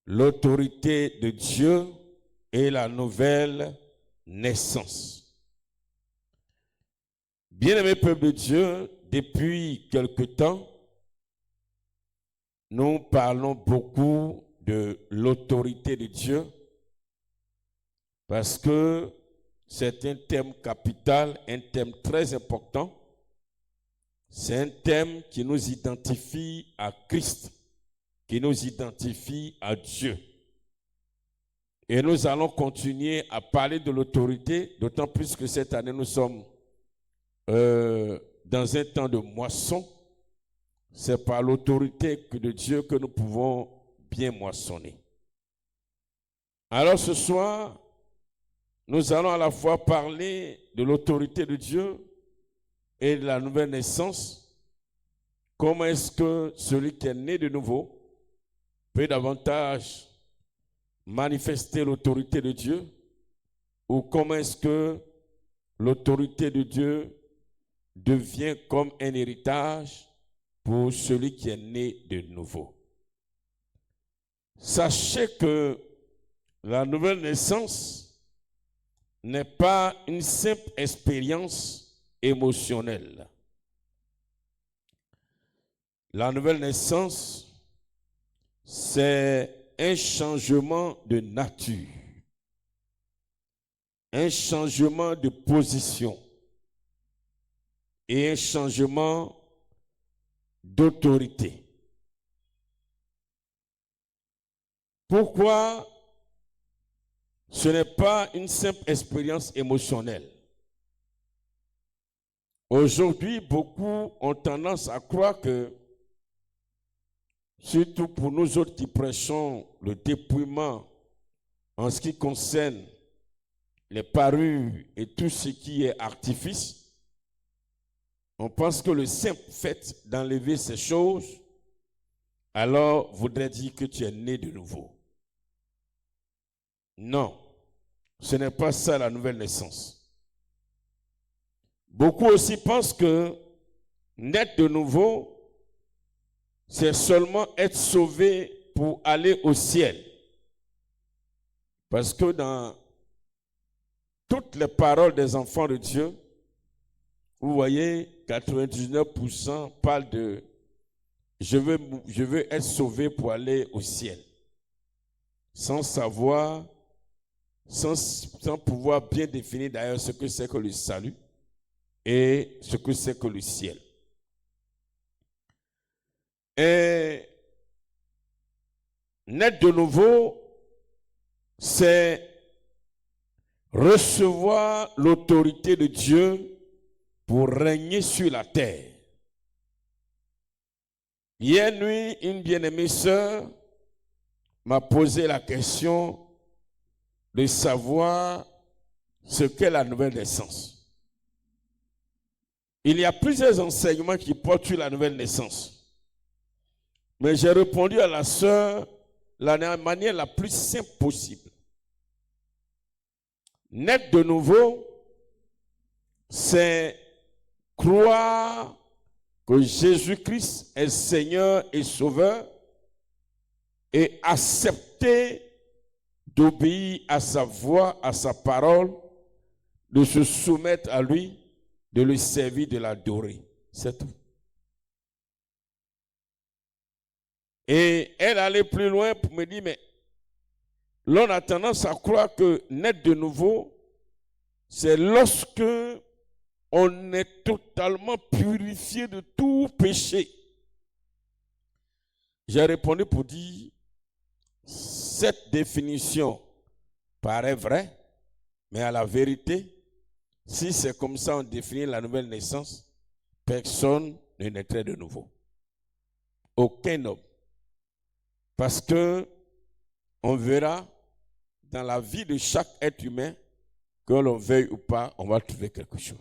l'autorité de Dieu et la nouvelle naissance. Bien-aimé peuple de Dieu, depuis quelque temps, nous parlons beaucoup de l'autorité de Dieu parce que c'est un thème capital, un thème très important. C'est un thème qui nous identifie à Christ, qui nous identifie à Dieu. Et nous allons continuer à parler de l'autorité, d'autant plus que cette année, nous sommes dans un temps de moisson. C'est par l'autorité de Dieu que nous pouvons bien moissonner. Alors ce soir, nous allons à la fois parler de l'autorité de Dieu et de la nouvelle naissance. Comment est-ce que celui qui est né de nouveau peut davantage manifester l'autorité de Dieu, ou comment est-ce que l'autorité de Dieu devient comme un héritage pour celui qui est né de nouveau. Sachez que la nouvelle naissance n'est pas une simple expérience émotionnelle. La nouvelle naissance, c'est un changement de nature, un changement de position et un changement d'autorité. Pourquoi ce n'est pas une simple expérience émotionnelle? Aujourd'hui, beaucoup ont tendance à croire que, surtout pour nous autres qui prêchons le dépouillement en ce qui concerne les parures et tout ce qui est artifice, on pense que le simple fait d'enlever ces choses, alors voudrait dire que tu es né de nouveau. Non, ce n'est pas ça la nouvelle naissance. Beaucoup aussi pensent que naître de nouveau, c'est seulement être sauvé pour aller au ciel. Parce que dans toutes les paroles des enfants de Dieu, vous voyez, 99% parlent de je veux être sauvé pour aller au ciel. Sans savoir, sans pouvoir bien définir d'ailleurs ce que c'est que le salut et ce que c'est que le ciel. Et naître de nouveau, c'est recevoir l'autorité de Dieu pour régner sur la terre. Hier nuit, une bien-aimée sœur m'a posé la question de savoir ce qu'est la nouvelle naissance. Il y a plusieurs enseignements qui portent sur la nouvelle naissance. Mais j'ai répondu à la sœur de la manière la plus simple possible. Naître de nouveau, c'est croire que Jésus-Christ est Seigneur et Sauveur et accepter d'obéir à sa voix, à sa parole, de se soumettre à lui, de le servir, de l'adorer. C'est tout. Et elle allait plus loin pour me dire, mais l'on a tendance à croire que naître de nouveau, c'est lorsque on est totalement purifié de tout péché. J'ai répondu pour dire, cette définition paraît vraie, mais à la vérité, si c'est comme ça on définit la nouvelle naissance, personne ne naîtrait de nouveau. Aucun homme. Parce que on verra dans la vie de chaque être humain, que l'on veuille ou pas, on va trouver quelque chose.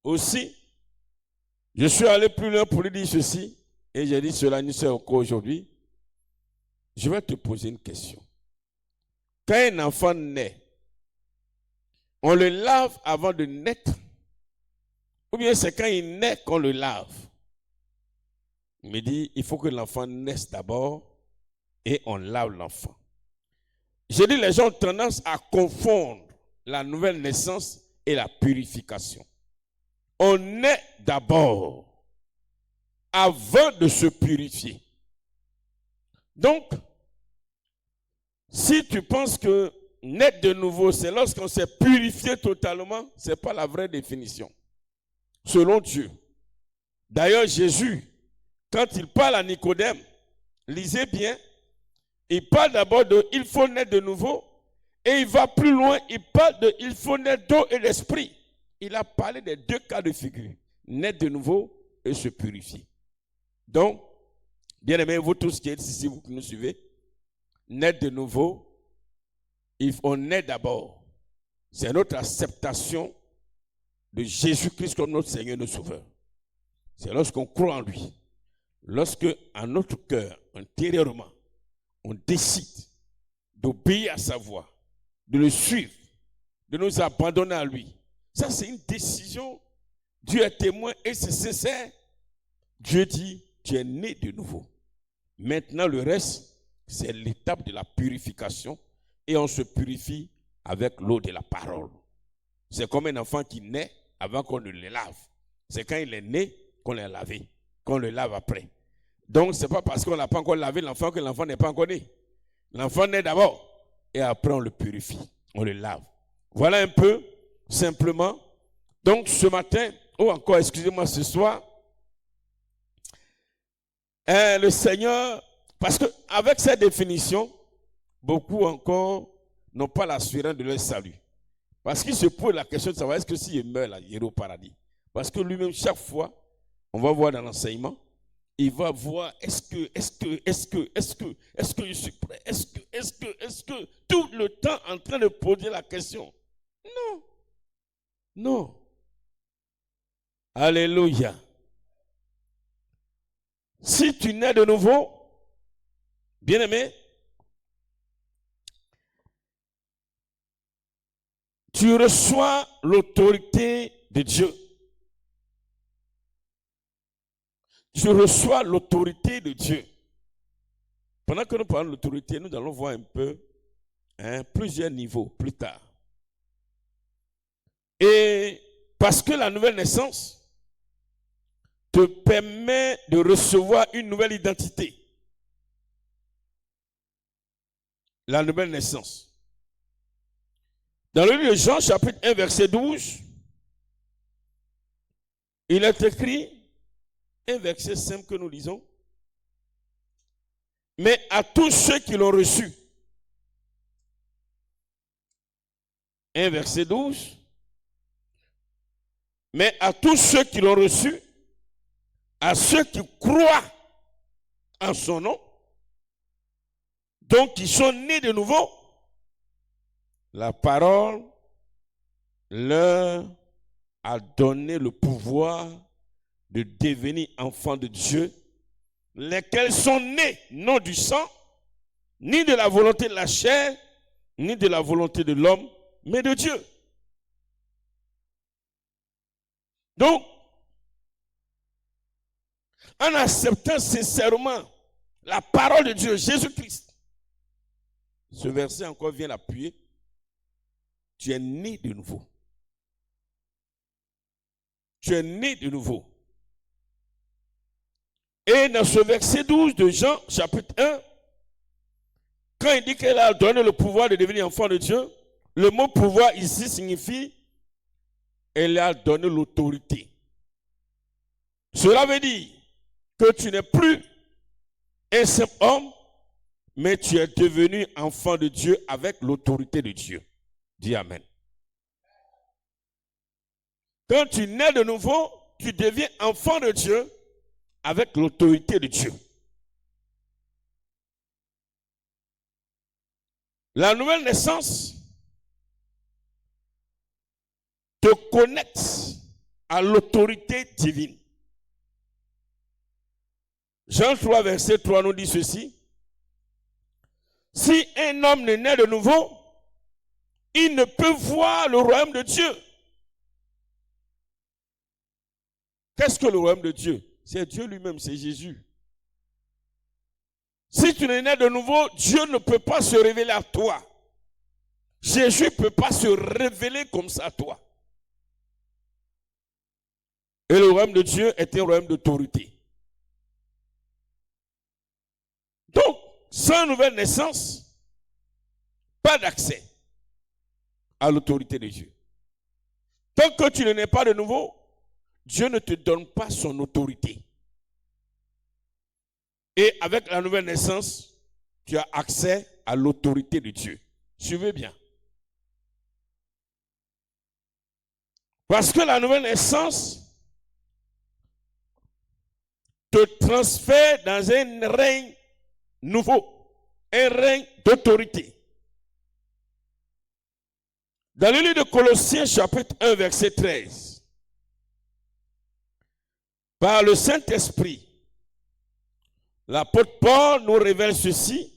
Aussi, je suis allé plus loin pour lui dire ceci, et j'ai dit cela nous sommes encore aujourd'hui. Je vais te poser une question. Quand un enfant naît, on le lave avant de naître, ou bien c'est quand il naît qu'on le lave? Il me dit, il faut que l'enfant naisse d'abord et on lave l'enfant. J'ai dit, les gens ont tendance à confondre la nouvelle naissance et la purification. On naît d'abord avant de se purifier. Donc, si tu penses que naître de nouveau, c'est lorsqu'on s'est purifié totalement, ce n'est pas la vraie définition, selon Dieu. D'ailleurs, Jésus, quand il parle à Nicodème, lisez bien, il parle d'abord de « il faut naître de nouveau » et il va plus loin, il parle de « il faut naître d'eau et d'esprit ». Il a parlé des deux cas de figure, naître de nouveau et se purifier. Donc, bien aimés, vous tous qui êtes ici, vous qui nous suivez, naître de nouveau, on naît d'abord. C'est notre acceptation de Jésus-Christ comme notre Seigneur et notre Sauveur. C'est lorsqu'on croit en lui, lorsque en notre cœur, intérieurement, on décide d'obéir à sa voix, de le suivre, de nous abandonner à lui. Ça, c'est une décision. Dieu est témoin et c'est sincère. Dieu dit, tu es né de nouveau. Maintenant, le reste, c'est l'étape de la purification et on se purifie avec l'eau de la parole. C'est comme un enfant qui naît avant qu'on ne le lave. C'est quand il est né qu'on l'a lavé, qu'on le lave après. Donc, ce n'est pas parce qu'on n'a pas encore lavé l'enfant que l'enfant n'est pas encore né. L'enfant naît d'abord et après on le purifie, on le lave. Voilà un peu, simplement. Donc, ce matin, ou encore, excusez-moi, ce soir, le Seigneur, parce qu'avec cette définition, beaucoup encore n'ont pas l'assurance de leur salut. Parce qu'il se pose la question de savoir est-ce que s'il meurt là, il ira au paradis. Parce que lui-même, chaque fois, on va voir dans l'enseignement, il va voir est-ce que je suis prêt, est-ce que, tout le temps en train de poser la question. Non. Non. Alléluia. Si tu nais de nouveau, bien-aimé, tu reçois l'autorité de Dieu. Tu reçois l'autorité de Dieu. Pendant que nous parlons de l'autorité, nous allons voir un peu plusieurs niveaux plus tard. Et parce que la nouvelle naissance te permet de recevoir une nouvelle identité. La nouvelle naissance. Dans le livre de Jean, chapitre 1, verset 12, il est écrit, un verset simple que nous lisons, mais à tous ceux qui l'ont reçu. Un verset 12, mais à tous ceux qui l'ont reçu, à ceux qui croient en son nom, donc qui sont nés de nouveau, la parole leur a donné le pouvoir de devenir enfants de Dieu, lesquels sont nés non du sang, ni de la volonté de la chair, ni de la volonté de l'homme, mais de Dieu. Donc, en acceptant sincèrement la parole de Dieu, Jésus-Christ, ce verset encore vient l'appuyer, tu es né de nouveau. Tu es né de nouveau. Et dans ce verset 12 de Jean, chapitre 1, quand il dit qu'elle a donné le pouvoir de devenir enfant de Dieu, le mot pouvoir ici signifie elle a donné l'autorité. Cela veut dire que tu n'es plus un simple homme, mais tu es devenu enfant de Dieu avec l'autorité de Dieu. Dis Amen. Quand tu nais de nouveau, tu deviens enfant de Dieu avec l'autorité de Dieu. La nouvelle naissance te connecte à l'autorité divine. Jean 3, verset 3 nous dit ceci. Si un homme ne naît de nouveau, il ne peut voir le royaume de Dieu. Qu'est-ce que le royaume de Dieu? C'est Dieu lui-même, c'est Jésus. Si tu n'es né de nouveau, Dieu ne peut pas se révéler à toi. Jésus ne peut pas se révéler comme ça à toi. Et le royaume de Dieu est un royaume d'autorité. Donc, sans nouvelle naissance, pas d'accès à l'autorité de Dieu. Tant que tu ne nais pas de nouveau, Dieu ne te donne pas son autorité. Et avec la nouvelle naissance, tu as accès à l'autorité de Dieu. Suivez bien. Parce que la nouvelle naissance te transfère dans un règne nouveau, un règne d'autorité. Dans le livre de Colossiens, chapitre 1, verset 13, par le Saint-Esprit, l'apôtre Paul nous révèle ceci.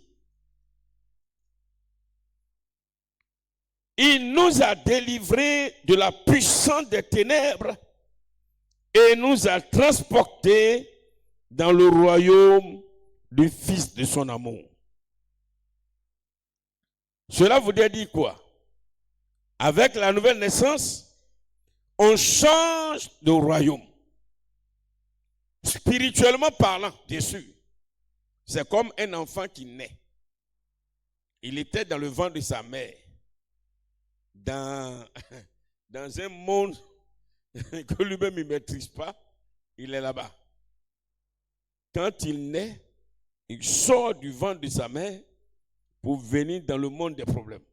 Il nous a délivrés de la puissance des ténèbres et nous a transportés dans le royaume du Fils de son amour. Cela voudrait dire quoi? Avec la nouvelle naissance, on change de royaume. Spirituellement parlant, bien sûr. C'est comme un enfant qui naît. Il était dans le ventre de sa mère. Dans un monde que lui-même il ne maîtrise pas, il est là-bas. Quand il naît, il sort du ventre de sa mère pour venir dans le monde des problèmes.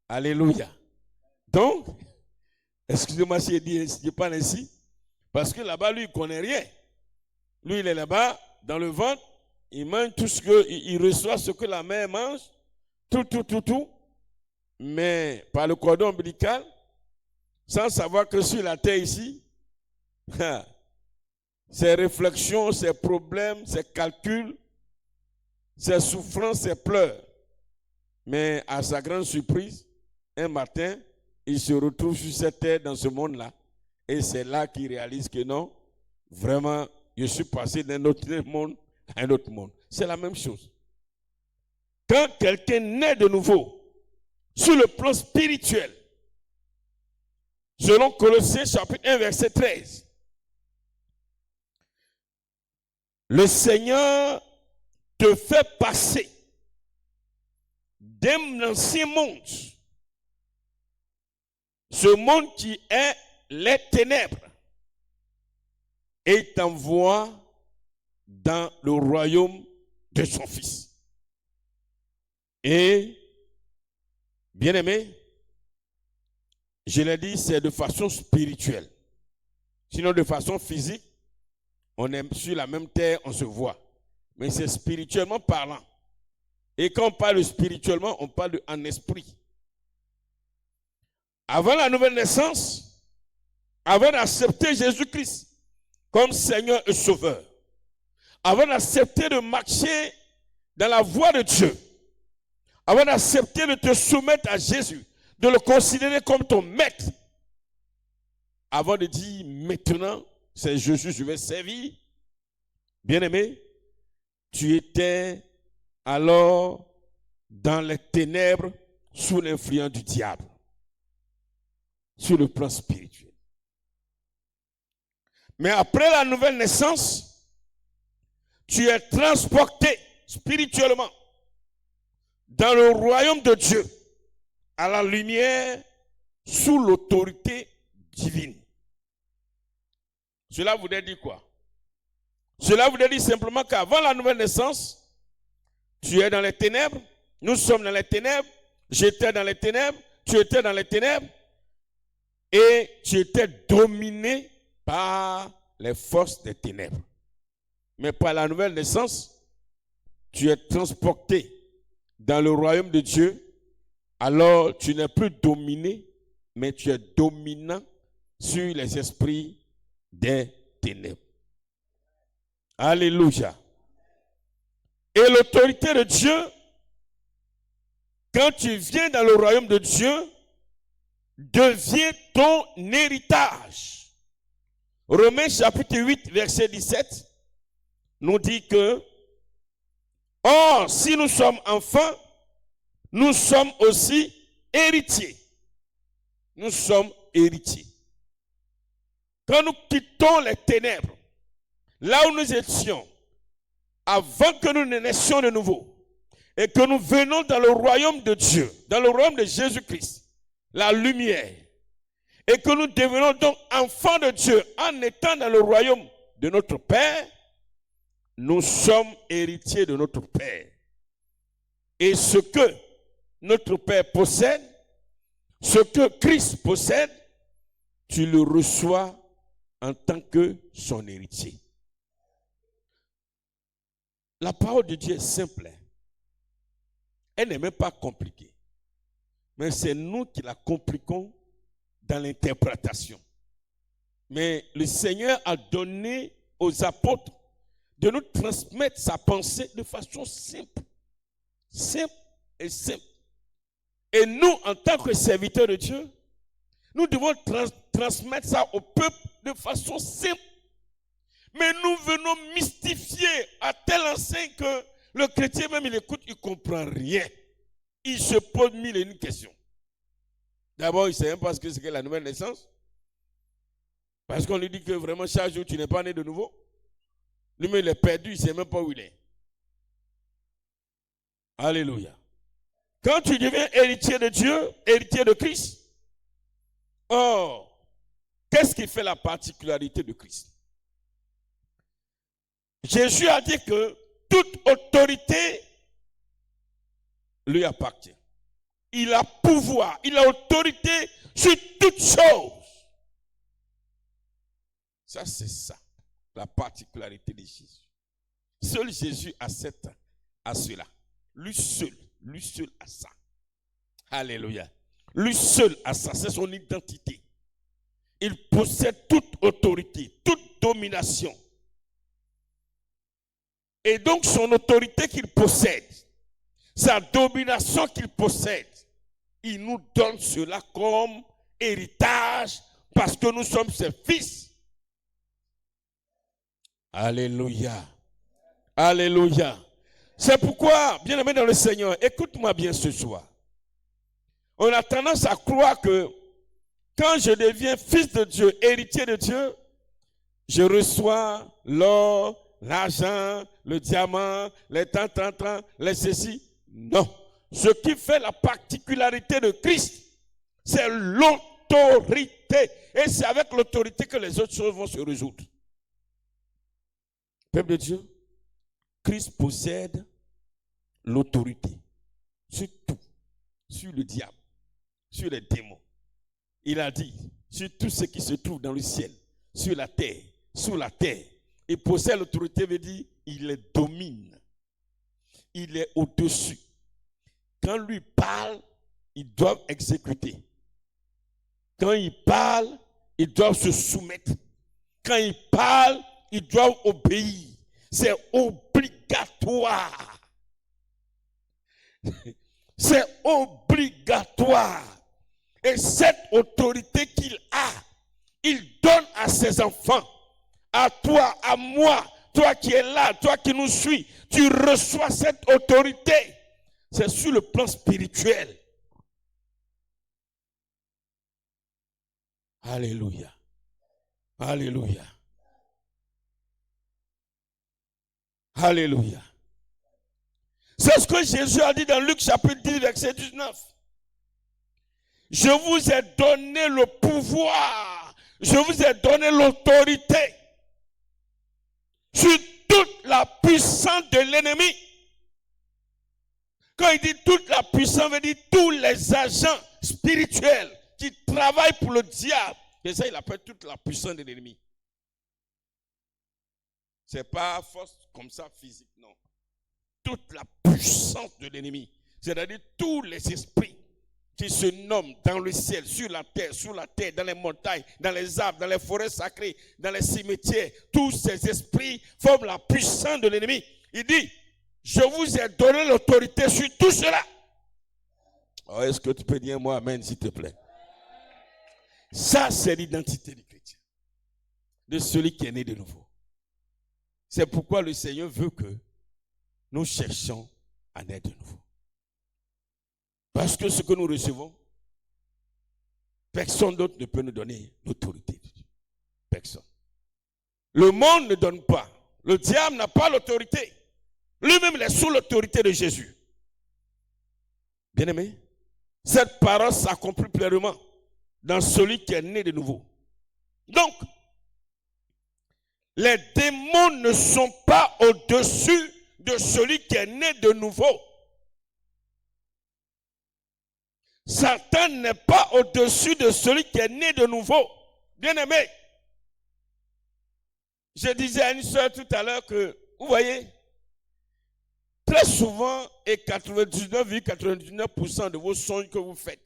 Alléluia. Donc, excusez-moi si je parle ainsi, parce que là-bas, lui, il ne connaît rien. Lui, il est là-bas, dans le ventre, il mange tout ce que, il reçoit ce que la mère mange, tout. Mais par le cordon ombilical, sans savoir que sur la terre ici, ses réflexions, ses problèmes, ses calculs, ses souffrances, ses pleurs. Mais à sa grande surprise, un matin, il se retrouve sur cette terre, dans ce monde-là. Et c'est là qu'il réalise que non, vraiment, je suis passé d'un autre monde à un autre monde. C'est la même chose. Quand quelqu'un naît de nouveau, sur le plan spirituel, selon Colossiens chapitre 1, verset 13, le Seigneur te fait passer d'un ancien monde, ce monde qui est les ténèbres, et t'envoie dans le royaume de son Fils. Et, bien aimé, je l'ai dit, c'est de façon spirituelle. Sinon, de façon physique, on est sur la même terre, on se voit. Mais c'est spirituellement parlant. Et quand on parle spirituellement, on parle en esprit. Avant la nouvelle naissance, avant d'accepter Jésus-Christ comme Seigneur et Sauveur, avant d'accepter de marcher dans la voie de Dieu, avant d'accepter de te soumettre à Jésus, de le considérer comme ton maître, avant de dire maintenant, c'est Jésus, je vais servir, bien-aimé, tu étais alors dans les ténèbres sous l'influence du diable, sur le plan spirituel. Mais après la nouvelle naissance, tu es transporté spirituellement dans le royaume de Dieu, à la lumière, sous l'autorité divine. Cela voudrait dire quoi? Cela voudrait dire simplement qu'avant la nouvelle naissance, tu es dans les ténèbres, nous sommes dans les ténèbres, j'étais dans les ténèbres, tu étais dans les ténèbres, et tu étais dominé par les forces des ténèbres. Mais par la nouvelle naissance, tu es transporté dans le royaume de Dieu, alors tu n'es plus dominé, mais tu es dominant sur les esprits des ténèbres. Alléluia. Et l'autorité de Dieu, quand tu viens dans le royaume de Dieu, devient ton héritage. Romains chapitre 8, verset 17, nous dit que Or, si nous sommes enfants, nous sommes aussi héritiers. Nous sommes héritiers. Quand nous quittons les ténèbres, là où nous étions, avant que nous ne naissions de nouveau, et que nous venons dans le royaume de Dieu, dans le royaume de Jésus-Christ, la lumière, et que nous devenons donc enfants de Dieu en étant dans le royaume de notre Père, nous sommes héritiers de notre Père. Et ce que notre Père possède, ce que Christ possède, tu le reçois en tant que son héritier. La parole de Dieu est simple. Elle n'est même pas compliquée. Mais c'est nous qui la compliquons dans l'interprétation. Mais le Seigneur a donné aux apôtres de nous transmettre sa pensée de façon simple. Simple et simple. Et nous, en tant que serviteurs de Dieu, nous devons transmettre ça au peuple de façon simple. Mais nous venons mystifier à tel enseigne que le chrétien même il écoute, il ne comprend rien. Il se pose mille et une questions. D'abord, il ne sait même pas ce que c'est que la nouvelle naissance. Parce qu'on lui dit que vraiment chaque jour tu n'es pas né de nouveau. Lui-même il est perdu, il ne sait même pas où il est. Alléluia. Quand tu deviens héritier de Dieu, héritier de Christ, qu'est-ce qui fait la particularité de Christ? Jésus a dit que toute autorité lui appartient. Il a pouvoir, il a autorité sur toutes choses. Ça, c'est ça, la particularité de Jésus. Seul Jésus a cela. Lui seul a ça. Alléluia. Lui seul a ça, c'est son identité. Il possède toute autorité, toute domination. Et donc son autorité qu'il possède, sa domination qu'il possède, il nous donne cela comme héritage parce que nous sommes ses fils. Alléluia. Alléluia. C'est pourquoi, bien-aimé dans le Seigneur, écoute-moi bien ce soir. On a tendance à croire que quand je deviens fils de Dieu, héritier de Dieu, je reçois l'or, l'argent, le diamant, les tant, les ceci. Non. Ce qui fait la particularité de Christ, c'est l'autorité. Et c'est avec l'autorité que les autres choses vont se résoudre. Peuple de Dieu, Christ possède l'autorité sur tout, sur le diable, sur les démons. Il a dit, sur tout ce qui se trouve dans le ciel, sur la terre, sous la terre. Il possède l'autorité, veut dire, il les domine. Il est au-dessus. Quand lui parle, ils doivent exécuter. Quand il parle, ils doivent se soumettre. Quand il parle, ils doivent obéir. C'est obligatoire. C'est obligatoire. Et cette autorité qu'il a, il donne à ses enfants, à toi, à moi, toi qui es là, toi qui nous suis, tu reçois cette autorité. C'est sur le plan spirituel. Alléluia. Alléluia. Alléluia. C'est ce que Jésus a dit dans Luc chapitre 10, verset 19. Je vous ai donné le pouvoir, je vous ai donné l'autorité sur toute la puissance de l'ennemi. Quand il dit toute la puissance, il veut dire tous les agents spirituels qui travaillent pour le diable. Et ça, il appelle toute la puissance de l'ennemi. Ce n'est pas force comme ça physique, non. Toute la puissance de l'ennemi. C'est-à-dire tous les esprits qui se nomment dans le ciel, sur la terre, sous la terre, dans les montagnes, dans les arbres, dans les forêts sacrées, dans les cimetières. Tous ces esprits forment la puissance de l'ennemi. Il dit, je vous ai donné l'autorité sur tout cela. Oh, est-ce que tu peux dire moi amen, s'il te plaît? Ça, c'est l'identité du chrétien, de celui qui est né de nouveau. C'est pourquoi le Seigneur veut que nous cherchons à naître de nouveau. Parce que ce que nous recevons, personne d'autre ne peut nous donner l'autorité. Personne. Le monde ne donne pas. Le diable n'a pas l'autorité. Lui-même, il est sous l'autorité de Jésus. Bien-aimé, cette parole s'accomplit pleinement dans celui qui est né de nouveau. Donc, les démons ne sont pas au-dessus de celui qui est né de nouveau. Satan n'est pas au-dessus de celui qui est né de nouveau. Bien-aimé, je disais à une soeur tout à l'heure que, vous voyez, très souvent, et 99,99% de vos songes que vous faites,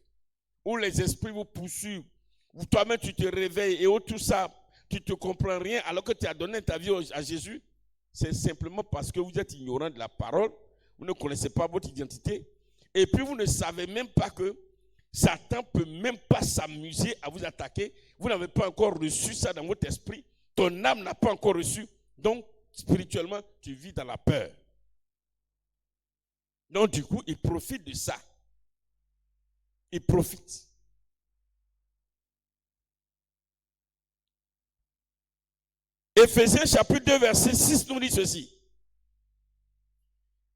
où les esprits vous poursuivent, où toi-même tu te réveilles et où tout ça, tu ne te comprends rien alors que tu as donné ta vie à Jésus, c'est simplement parce que vous êtes ignorant de la parole, vous ne connaissez pas votre identité, et puis vous ne savez même pas que Satan ne peut même pas s'amuser à vous attaquer. Vous n'avez pas encore reçu ça dans votre esprit. Ton âme n'a pas encore reçu. Donc, spirituellement, tu vis dans la peur. Donc, du coup, il profite de ça. Il profite. Éphésiens chapitre 2, verset 6 nous dit ceci.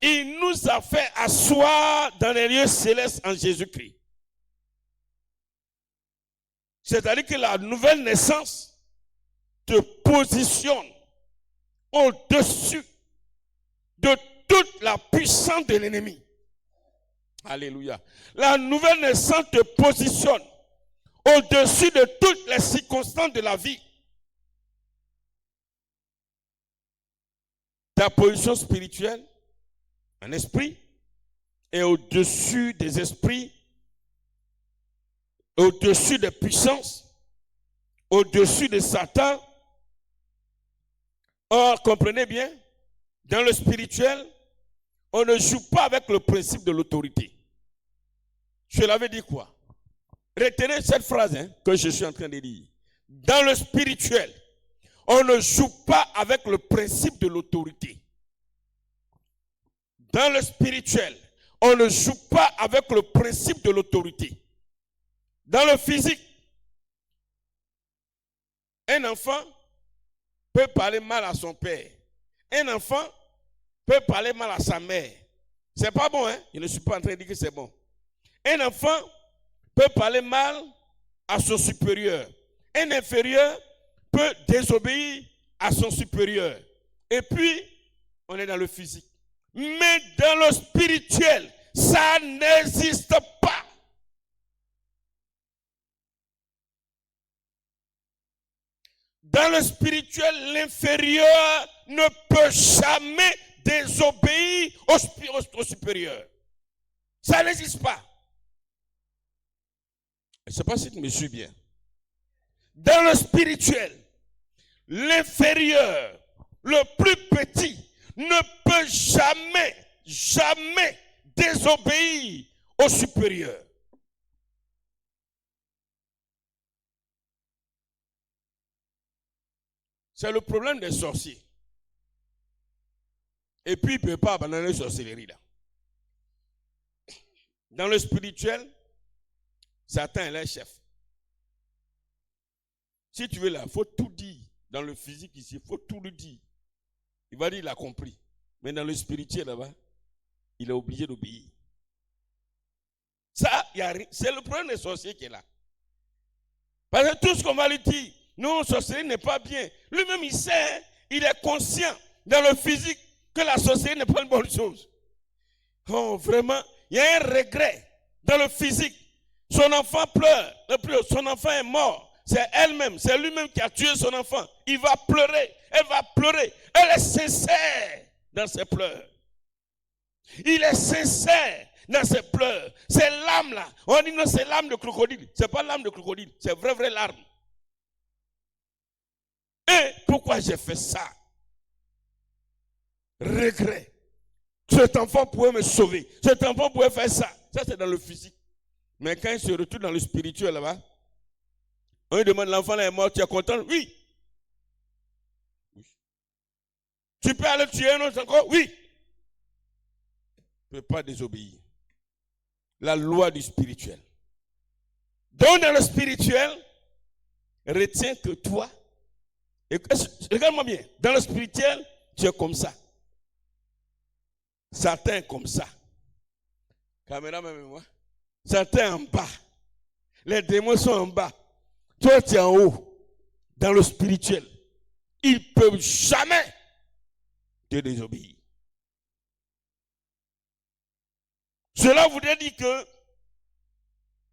Il nous a fait asseoir dans les lieux célestes en Jésus-Christ. C'est-à-dire que la nouvelle naissance te positionne au-dessus de toute la puissance de l'ennemi. Alléluia. La nouvelle naissance te positionne au-dessus de toutes les circonstances de la vie. Ta position spirituelle, en esprit, est au-dessus des esprits, au-dessus des puissances, au-dessus de Satan. Or, comprenez bien, dans le spirituel, on ne joue pas avec le principe de l'autorité. Je l'avais dit quoi? Retenez cette phrase que je suis en train de dire. Dans le spirituel, on ne joue pas avec le principe de l'autorité. Dans le spirituel, on ne joue pas avec le principe de l'autorité. Dans le physique, un enfant peut parler mal à son père. Un enfant peut parler mal à sa mère. C'est pas bon, hein? Je ne suis pas en train de dire que c'est bon. Un enfant peut parler mal à son supérieur. Un inférieur peut désobéir à son supérieur. Et puis, on est dans le physique. Mais dans le spirituel, ça n'existe pas. Dans le spirituel, l'inférieur ne peut jamais désobéir au supérieur. Ça n'existe pas. Je ne sais pas si tu me suis bien. Dans le spirituel, l'inférieur, le plus petit, ne peut jamais désobéir au supérieur. C'est le problème des sorciers. Et puis, il ne peut pas abandonner la sorcellerie là. Dans le spirituel, Satan est le chef. Si tu veux là, il faut tout dire. Dans le physique ici, il faut tout le dire. Il va dire il a compris. Mais dans le spirituel là-bas, il est obligé d'obéir. Ça, c'est le problème des sorciers qui est là. Parce que tout ce qu'on va lui dire, non, sorcellerie n'est pas bien. Lui-même, il sait, il est conscient dans le physique que la sorcellerie n'est pas une bonne chose. Oh, vraiment, il y a un regret dans le physique. Son enfant pleure, son enfant est mort. C'est elle-même, c'est lui-même qui a tué son enfant. Il va pleurer, elle va pleurer. Elle est sincère dans ses pleurs. Il est sincère dans ses pleurs. Ces larmes-là, on dit non, c'est l'âme de crocodile. Ce n'est pas l'âme de crocodile, c'est vraie larme. Et pourquoi j'ai fait ça? Regret. Cet enfant pouvait me sauver. Cet enfant pouvait faire ça. Ça, c'est dans le physique. Mais quand il se retrouve dans le spirituel là-bas, on lui demande, l'enfant là est mort, tu es content? Oui. Tu peux aller tuer un autre encore? Oui. ne peux pas désobéir. La loi du spirituel. Donc dans le spirituel, retiens que toi, et, regarde-moi bien, dans le spirituel, tu es comme ça. Certains comme ça. Caméra même moi. Certains en bas. Les démons sont en bas. Toi, tu es en haut. Dans le spirituel. Ils ne peuvent jamais te désobéir. Cela voudrait dire que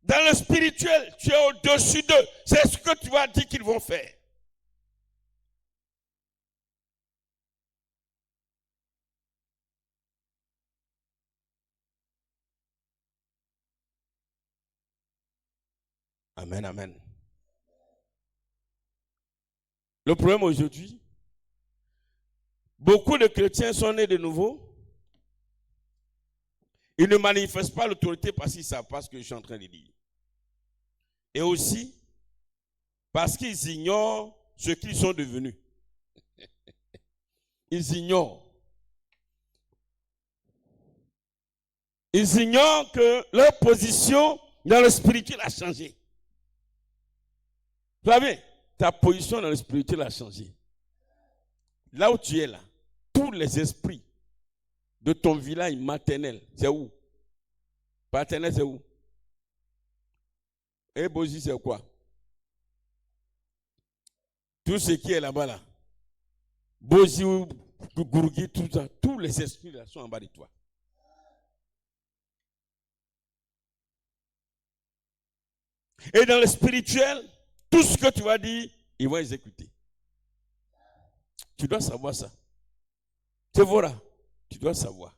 dans le spirituel, tu es au-dessus d'eux. C'est ce que tu vas dire qu'ils vont faire. Amen, amen. Le problème aujourd'hui, beaucoup de chrétiens sont nés de nouveau. Ils ne manifestent pas l'autorité parce qu'ils ne savent pas ce que je suis en train de dire. Et aussi, parce qu'ils ignorent ce qu'ils sont devenus. Ils ignorent. Ils ignorent que leur position dans le spirituel a changé. Tu vois bien, ta position dans le spirituel a changé. Là où tu es là, tous les esprits de ton village maternel, c'est où? Paternel, c'est où? Et Bozi, c'est quoi? Tout ce qui est là-bas, là. Bozi, Gourgui, tout ça, tous les esprits là sont en bas de toi. Et dans le spirituel, tout ce que tu vas dire, ils vont exécuter. Tu dois savoir ça. Tevora, tu dois savoir.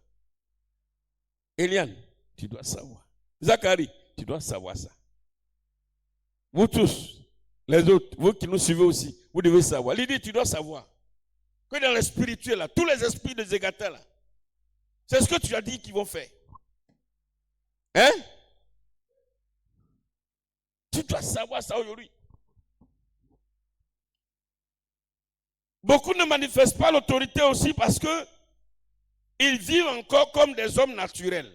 Eliane, tu dois savoir. Zacharie, tu dois savoir ça. Vous tous, les autres, vous qui nous suivez aussi, vous devez savoir. Lydie, tu dois savoir que dans le spirituel, là, tous les esprits de Zégata, là, c'est ce que tu as dit qu'ils vont faire. Hein? Tu dois savoir ça aujourd'hui. Beaucoup ne manifestent pas l'autorité aussi parce que ils vivent encore comme des hommes naturels.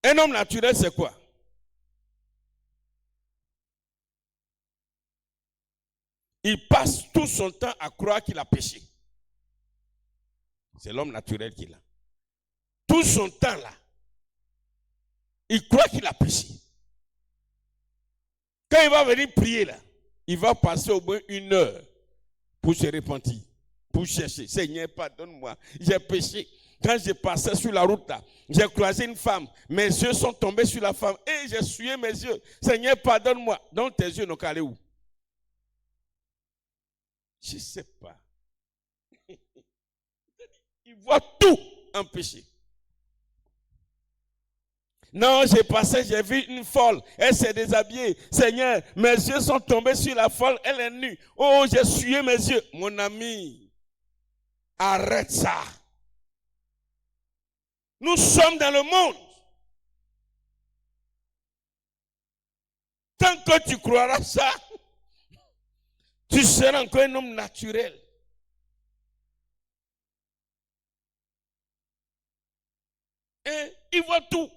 Un homme naturel, c'est quoi? Il passe tout son temps à croire qu'il a péché. C'est l'homme naturel qu'il a. Tout son temps là, il croit qu'il a péché. Quand il va venir prier là, il va passer au moins 1 heure pour se repentir, pour chercher. Seigneur, pardonne-moi, j'ai péché. Quand je passais sur la route là, j'ai croisé une femme. Mes yeux sont tombés sur la femme et j'ai essuyé mes yeux. Seigneur, pardonne-moi. Donc tes yeux n'ont qu'à aller où? Je ne sais pas. Il voit tout en péché. Non, j'ai passé, j'ai vu une folle. Elle s'est déshabillée. Seigneur, mes yeux sont tombés sur la folle. Elle est nue. Oh, j'ai essuyé mes yeux. Mon ami, arrête ça. Nous sommes dans le monde. Tant que tu croiras ça, tu seras encore un homme naturel. Et il voit tout.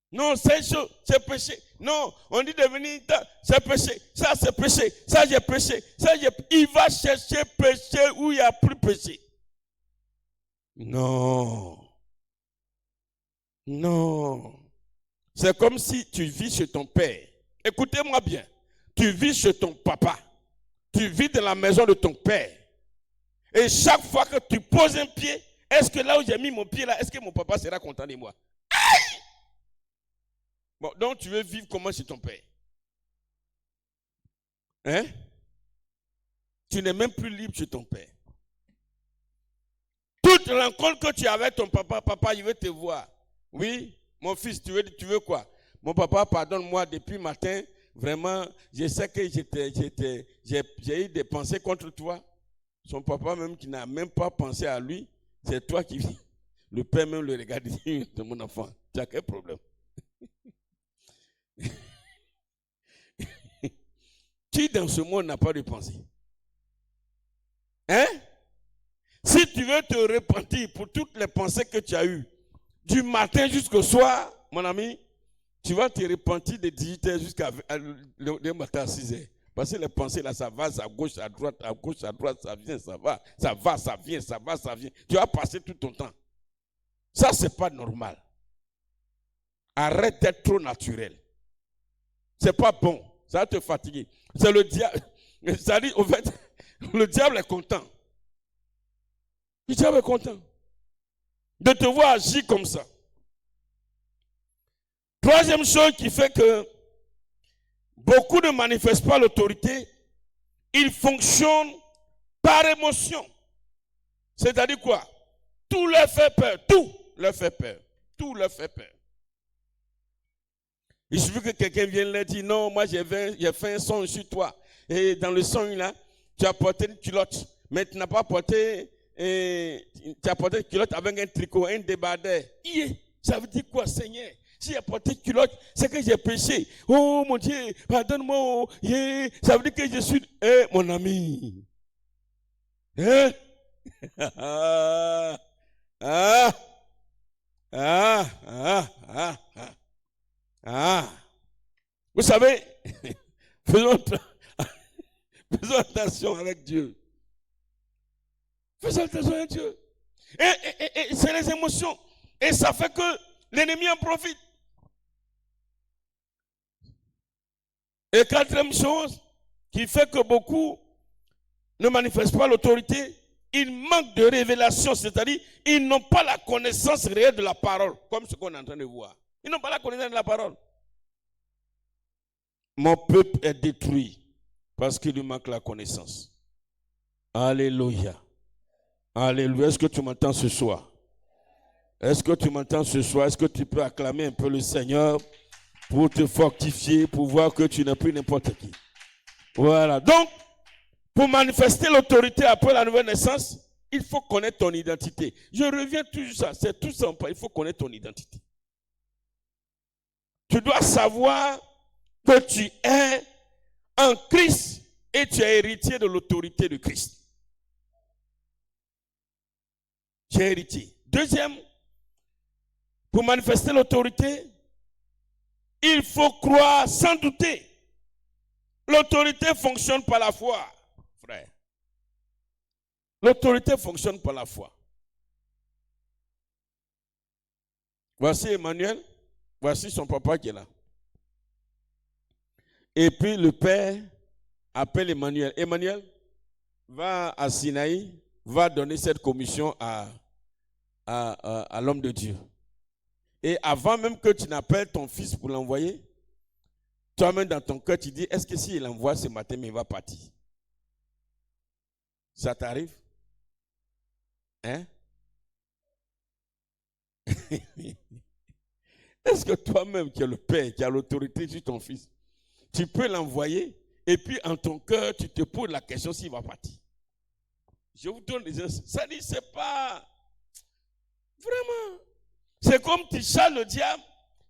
Non, c'est chaud, c'est péché. Non, on dit de venir, c'est péché. Ça, c'est péché. Ça, j'ai péché. Ça, il va chercher péché où il n'y a plus péché. Non. Non. C'est comme si tu vis chez ton père. Écoutez-moi bien. Tu vis chez ton papa. Tu vis dans la maison de ton père. Et chaque fois que tu poses un pied, est-ce que là où j'ai mis mon pied là, est-ce que mon papa sera content de moi? Aïe! Bon, donc tu veux vivre comment chez ton père? Hein? Tu n'es même plus libre chez ton père. Toute rencontre que tu as avec ton papa, papa, il veut te voir. Oui, mon fils, tu veux quoi? Mon papa, pardonne-moi, depuis matin, vraiment, je sais que j'ai eu des pensées contre toi. Son papa même qui n'a même pas pensé à lui, c'est toi qui vis. Le père même le regarde et dit, mon enfant, tu as quel problème? Qui dans ce monde n'a pas de pensée? Si tu veux te repentir pour toutes les pensées que tu as eues, du matin jusqu'au soir, mon ami, tu vas te repentir de 18h jusqu'à le matin à 6h. Parce que les pensées là, ça va, à gauche, à droite, ça vient, ça va, ça vient, ça va, ça vient. Tu vas passer tout ton temps. Ça, c'est pas normal. Arrête d'être trop naturel. C'est pas bon. Ça va te fatiguer. C'est le diable. Ça dit, au fait, le diable est content. Le diable est content de te voir agir comme ça. Troisième chose qui fait que beaucoup ne manifestent pas l'autorité, ils fonctionnent par émotion. C'est-à-dire quoi? Tout leur fait peur. Tout leur fait peur. Tout leur fait peur. Il suffit que quelqu'un vienne leur dire, non, moi j'ai fait un son sur toi. Et dans le son là, tu as porté une culotte. Mais tu n'as pas porté, tu as porté une culotte avec un tricot, un débardeur. Ça veut dire quoi, Seigneur? Si j'ai porté une culotte, c'est que j'ai péché. Oh mon Dieu, pardonne-moi. Ça veut dire que je suis... mon ami. Hein? Vous savez, faisons attention avec Dieu. Faisons attention avec Dieu. Et c'est les émotions. Et ça fait que l'ennemi en profite. Et quatrième chose qui fait que beaucoup ne manifestent pas l'autorité, ils manquent de révélation, c'est-à-dire ils n'ont pas la connaissance réelle de la parole, comme ce qu'on est en train de voir. Ils n'ont pas la connaissance de la parole. Mon peuple est détruit parce qu'il lui manque la connaissance. Alléluia. Alléluia. Est-ce que tu m'entends ce soir? Est-ce que tu m'entends ce soir? Est-ce que tu peux acclamer un peu le Seigneur pour te fortifier, pour voir que tu n'es plus n'importe qui? Voilà. Donc, pour manifester l'autorité après la nouvelle naissance, il faut connaître ton identité. Je reviens toujours ça. C'est tout simple. Il faut connaître ton identité. Tu dois savoir que tu es en Christ et tu es héritier de l'autorité de Christ. Tu es héritier. Deuxième, pour manifester l'autorité, il faut croire sans douter. L'autorité fonctionne par la foi, frère. L'autorité fonctionne par la foi. Voici Emmanuel. Voici son papa qui est là. Et puis le père appelle Emmanuel. Emmanuel, va à Sinaï, va donner cette commission à l'homme de Dieu. Et avant même que tu n'appelles ton fils pour l'envoyer, toi-même dans ton cœur, tu dis, est-ce que s'il envoie ce matin, mais il va partir? Ça t'arrive? Hein? Est-ce que toi-même, qui es le père, qui a l'autorité sur ton fils, tu peux l'envoyer et puis en ton cœur, tu te poses la question s'il va partir? Je vous donne des exemples. Ça dit, c'est pas... Vraiment. C'est comme tu chasses le diable,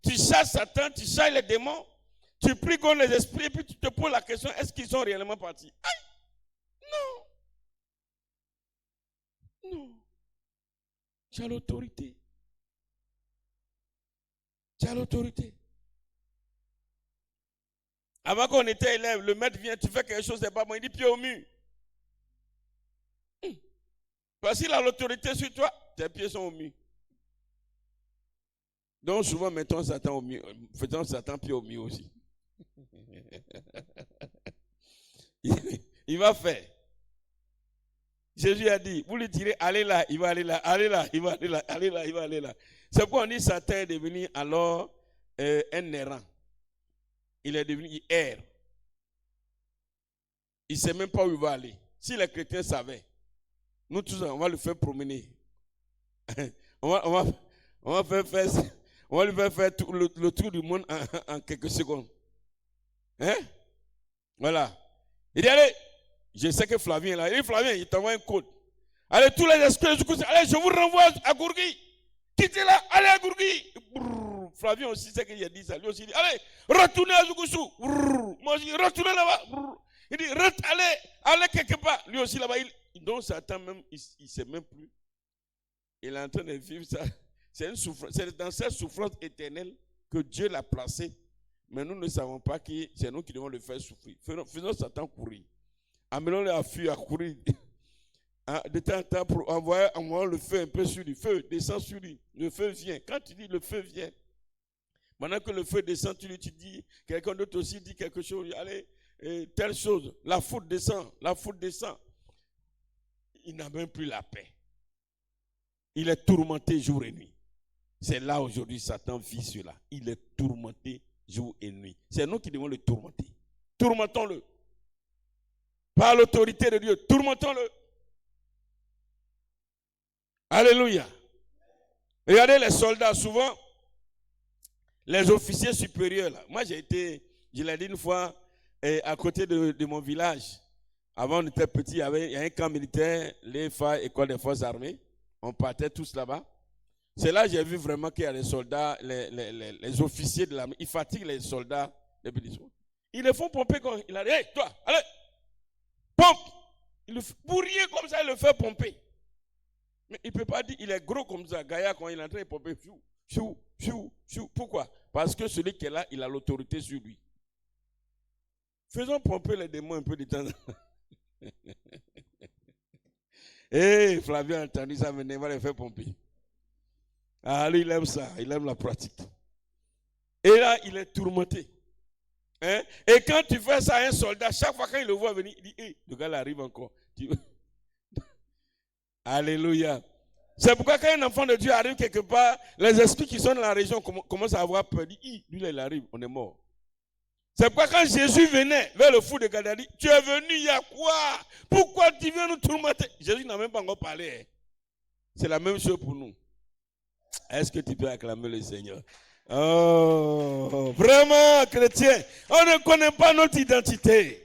tu chasses Satan, tu chasses les démons, tu pries contre les esprits et puis tu te poses la question, est-ce qu'ils sont réellement partis? Aïe! Non. Non. Tu as l'autorité. Tu as l'autorité. Avant qu'on était élève, le maître vient, tu fais quelque chose, c'est pas bon, il dit pied au mur. Parce qu'il a l'autorité sur toi, tes pieds sont au mur. Donc souvent, mettons Satan au mur, faisons Satan pied au mur aussi. Il va faire. Jésus a dit, vous lui direz, allez là, il va aller là, allez là, il va aller là, allez là, il va aller là. C'est pourquoi on dit Satan est devenu alors un errant. Il est devenu, il erre. Il ne sait même pas où il va aller. Si les chrétiens savaient, nous tous, on va le faire promener. on va lui faire faire tout le tour du monde en quelques secondes. Hein? Voilà. Il dit, allez, je sais que Flavien est là. Il dit, Flavien, il t'envoie un code. Allez, tous les esprits, allez, je vous renvoie à Gourgui. Quittez là, allez à Gourgui. Flavien aussi sait qu'il a dit ça. Lui aussi, il dit, allez, retournez à Zougoussou. Moi aussi, retournez là-bas. Il dit, allez quelque part. Lui aussi là-bas, Donc Satan même, il ne sait même plus. Il est en train de vivre ça. C'est une souffrance. C'est dans cette souffrance éternelle que Dieu l'a placé. Mais nous ne savons pas que c'est nous qui devons le faire souffrir. Faisons Satan courir. Amenons-le à fuir, à courir. De temps en temps, pour envoyer le feu un peu sur lui. Feu, descend sur lui. Le feu vient. Quand tu dis le feu vient, maintenant que le feu descend, tu dis, quelqu'un d'autre aussi dit quelque chose. Allez, telle chose. La foudre descend. La foudre descend. Il n'a même plus la paix. Il est tourmenté jour et nuit. C'est là aujourd'hui Satan vit cela. Il est tourmenté jour et nuit. C'est nous qui devons le tourmenter. Tourmentons-le. Par l'autorité de Dieu, tourmentons-le. Alléluia. Regardez les soldats, souvent, les officiers supérieurs. Là. Moi, je l'ai dit une fois, à côté de mon village. Avant, on était petit, il y a un camp militaire, l'EFA, École des Forces Armées. On partait tous là-bas. C'est là que j'ai vu vraiment qu'il y a les soldats, les officiers de l'armée. Ils fatiguent les soldats des bénédictions. Ils les font pomper quand il a dit, hey, toi, allez, pompe. Pour rien comme ça, il le fait pomper. Mais il ne peut pas dire, il est gros comme ça. Gaïa, quand il est en train de pomper, chou. Pourquoi? Parce que celui qui est là, il a l'autorité sur lui. Faisons pomper les démons un peu de temps en temps. Hey, Flavien a entendu ça, mais il va les faire pomper. Ah, lui, il aime ça, il aime la pratique. Et là, il est tourmenté. Hein? Et quand tu fais ça à un soldat, chaque fois qu'il le voit venir, il dit, hey, le gars là arrive encore. Alléluia. C'est pourquoi quand un enfant de Dieu arrive quelque part, les esprits qui sont dans la région commencent à avoir peur. Ils disent, lui là, il arrive, on est mort. C'est pourquoi quand Jésus venait vers le fou de Gadari, tu es venu, il y a quoi? Pourquoi tu viens nous tourmenter? Jésus n'a même pas encore parlé. Hein. C'est la même chose pour nous. Est-ce que tu peux acclamer le Seigneur? Oh, vraiment, chrétien, on ne connaît pas notre identité.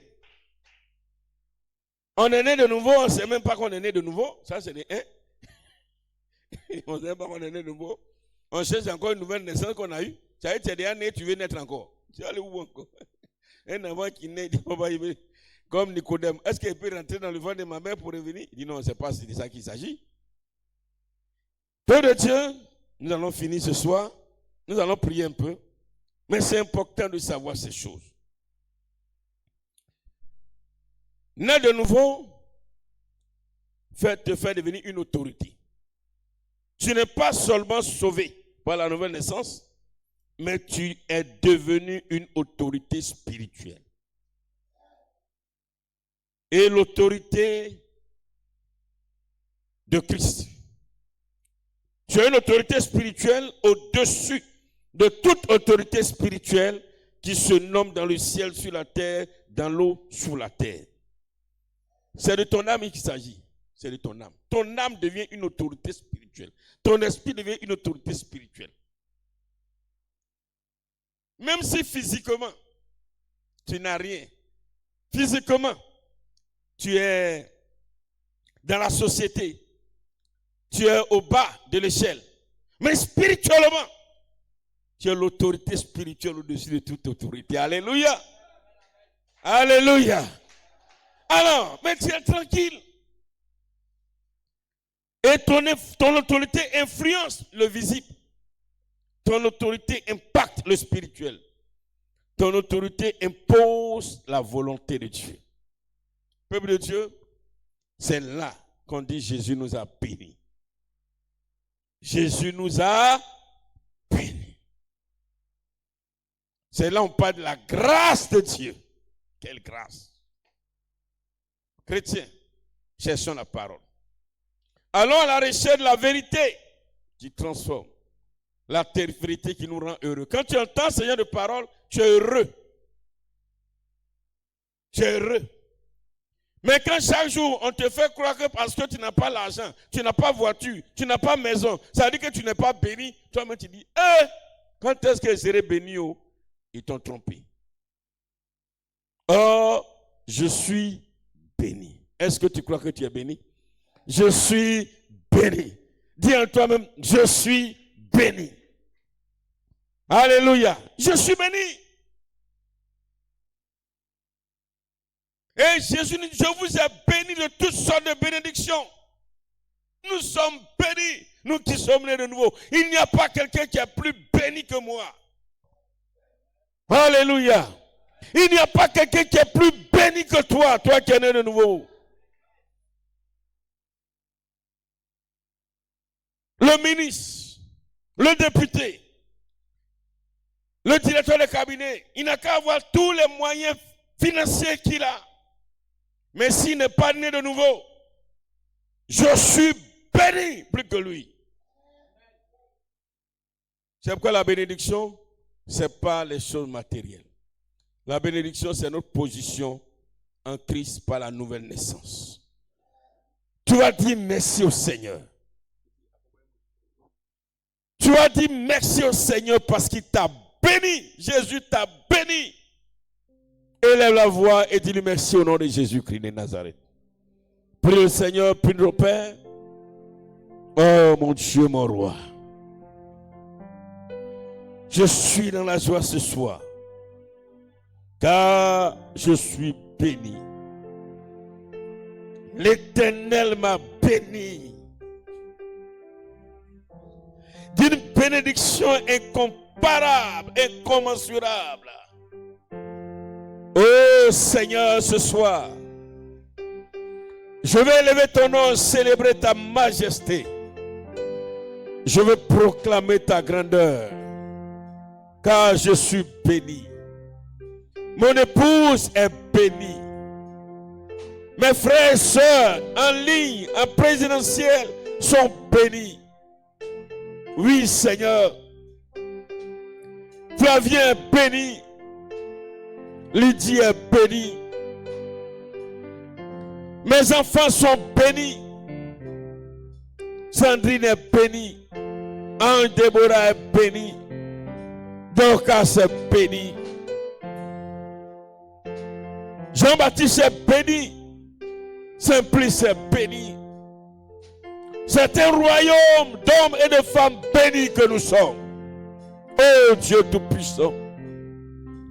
On est né de nouveau, on ne sait même pas qu'on est né de nouveau. Ça, c'est des 1. On ne sait pas qu'on est né de nouveau. On cherche encore une nouvelle naissance qu'on a eue. Ça veut dire que tu es déjà né, tu veux naître encore. Tu vas aller où encore? Un enfant qui naît, il dit, comme Nicodème, est-ce qu'il peut rentrer dans le ventre de ma mère pour revenir? Il dit non, c'est pas de ça qu'il s'agit. Peu de Dieu, nous allons finir ce soir. Nous allons prier un peu. Mais c'est important de savoir ces choses. Né de nouveau, te faire devenir une autorité. Tu n'es pas seulement sauvé par la nouvelle naissance, mais tu es devenu une autorité spirituelle. Et l'autorité de Christ. Tu as une autorité spirituelle au-dessus de toute autorité spirituelle qui se nomme dans le ciel, sur la terre, dans l'eau, sous la terre. C'est de ton âme qu'il s'agit. C'est de ton âme. Ton âme devient une autorité spirituelle. Ton esprit devient une autorité spirituelle. Même si physiquement, tu n'as rien. Physiquement, tu es dans la société. Tu es au bas de l'échelle. Mais spirituellement, tu as l'autorité spirituelle au-dessus de toute autorité. Alléluia. Alléluia. Alors, mais tu es tranquille. Et ton autorité influence le visible. Ton autorité impacte le spirituel. Ton autorité impose la volonté de Dieu. Peuple de Dieu, c'est là qu'on dit Jésus nous a bénis. Jésus nous a bénis. C'est là qu'on parle de la grâce de Dieu. Quelle grâce. Chrétiens, cherchons la parole. Allons à la recherche de la vérité qui transforme. La vérité qui nous rend heureux. Quand tu entends ce genre de parole, tu es heureux. Tu es heureux. Mais quand chaque jour, on te fait croire que parce que tu n'as pas l'argent, tu n'as pas voiture, tu n'as pas maison, ça veut dire que tu n'es pas béni, toi-même tu dis, quand est-ce que je serai béni? Ils t'ont trompé. Oh, je suis béni. Est-ce que tu crois que tu es béni? Je suis béni. Dis en toi-même, je suis béni. Alléluia. Je suis béni. Et Jésus nous dit, je vous ai béni de toutes sortes de bénédictions. Nous sommes bénis, nous qui sommes nés de nouveau. Il n'y a pas quelqu'un qui est plus béni que moi. Alléluia. Il n'y a pas quelqu'un qui est plus béni que toi, toi qui es né de nouveau. Le ministre, le député, le directeur de cabinet, il n'a qu'à avoir tous les moyens financiers qu'il a. Mais s'il n'est pas né de nouveau, je suis béni plus que lui. C'est pourquoi la bénédiction, ce n'est pas les choses matérielles. La bénédiction, c'est notre position en Christ par la nouvelle naissance. Tu as dit merci au Seigneur. Tu as dit merci au Seigneur parce qu'il t'a béni. Jésus t'a béni. Élève la voix et dis-lui merci au nom de Jésus-Christ de Nazareth. Prie le Seigneur, prie le Père. Oh mon Dieu, mon roi. Je suis dans la joie ce soir. Car je suis béni. L'Éternel m'a béni d'une bénédiction incomparable, incommensurable. Oh Seigneur, ce soir, je vais élever ton nom, célébrer ta majesté. Je veux proclamer ta grandeur, car je suis béni. Mon épouse est bénie. Mes frères et sœurs en ligne, en présidentiel, sont bénis. Oui, Seigneur. Flavien est béni. Lydie est bénie. Mes enfants sont bénis. Sandrine est bénie. Anne Déborah est bénie. Dorcas est béni. Jean-Baptiste est béni. Simplice est béni. C'est un royaume d'hommes et de femmes bénis que nous sommes. Oh Dieu Tout-Puissant,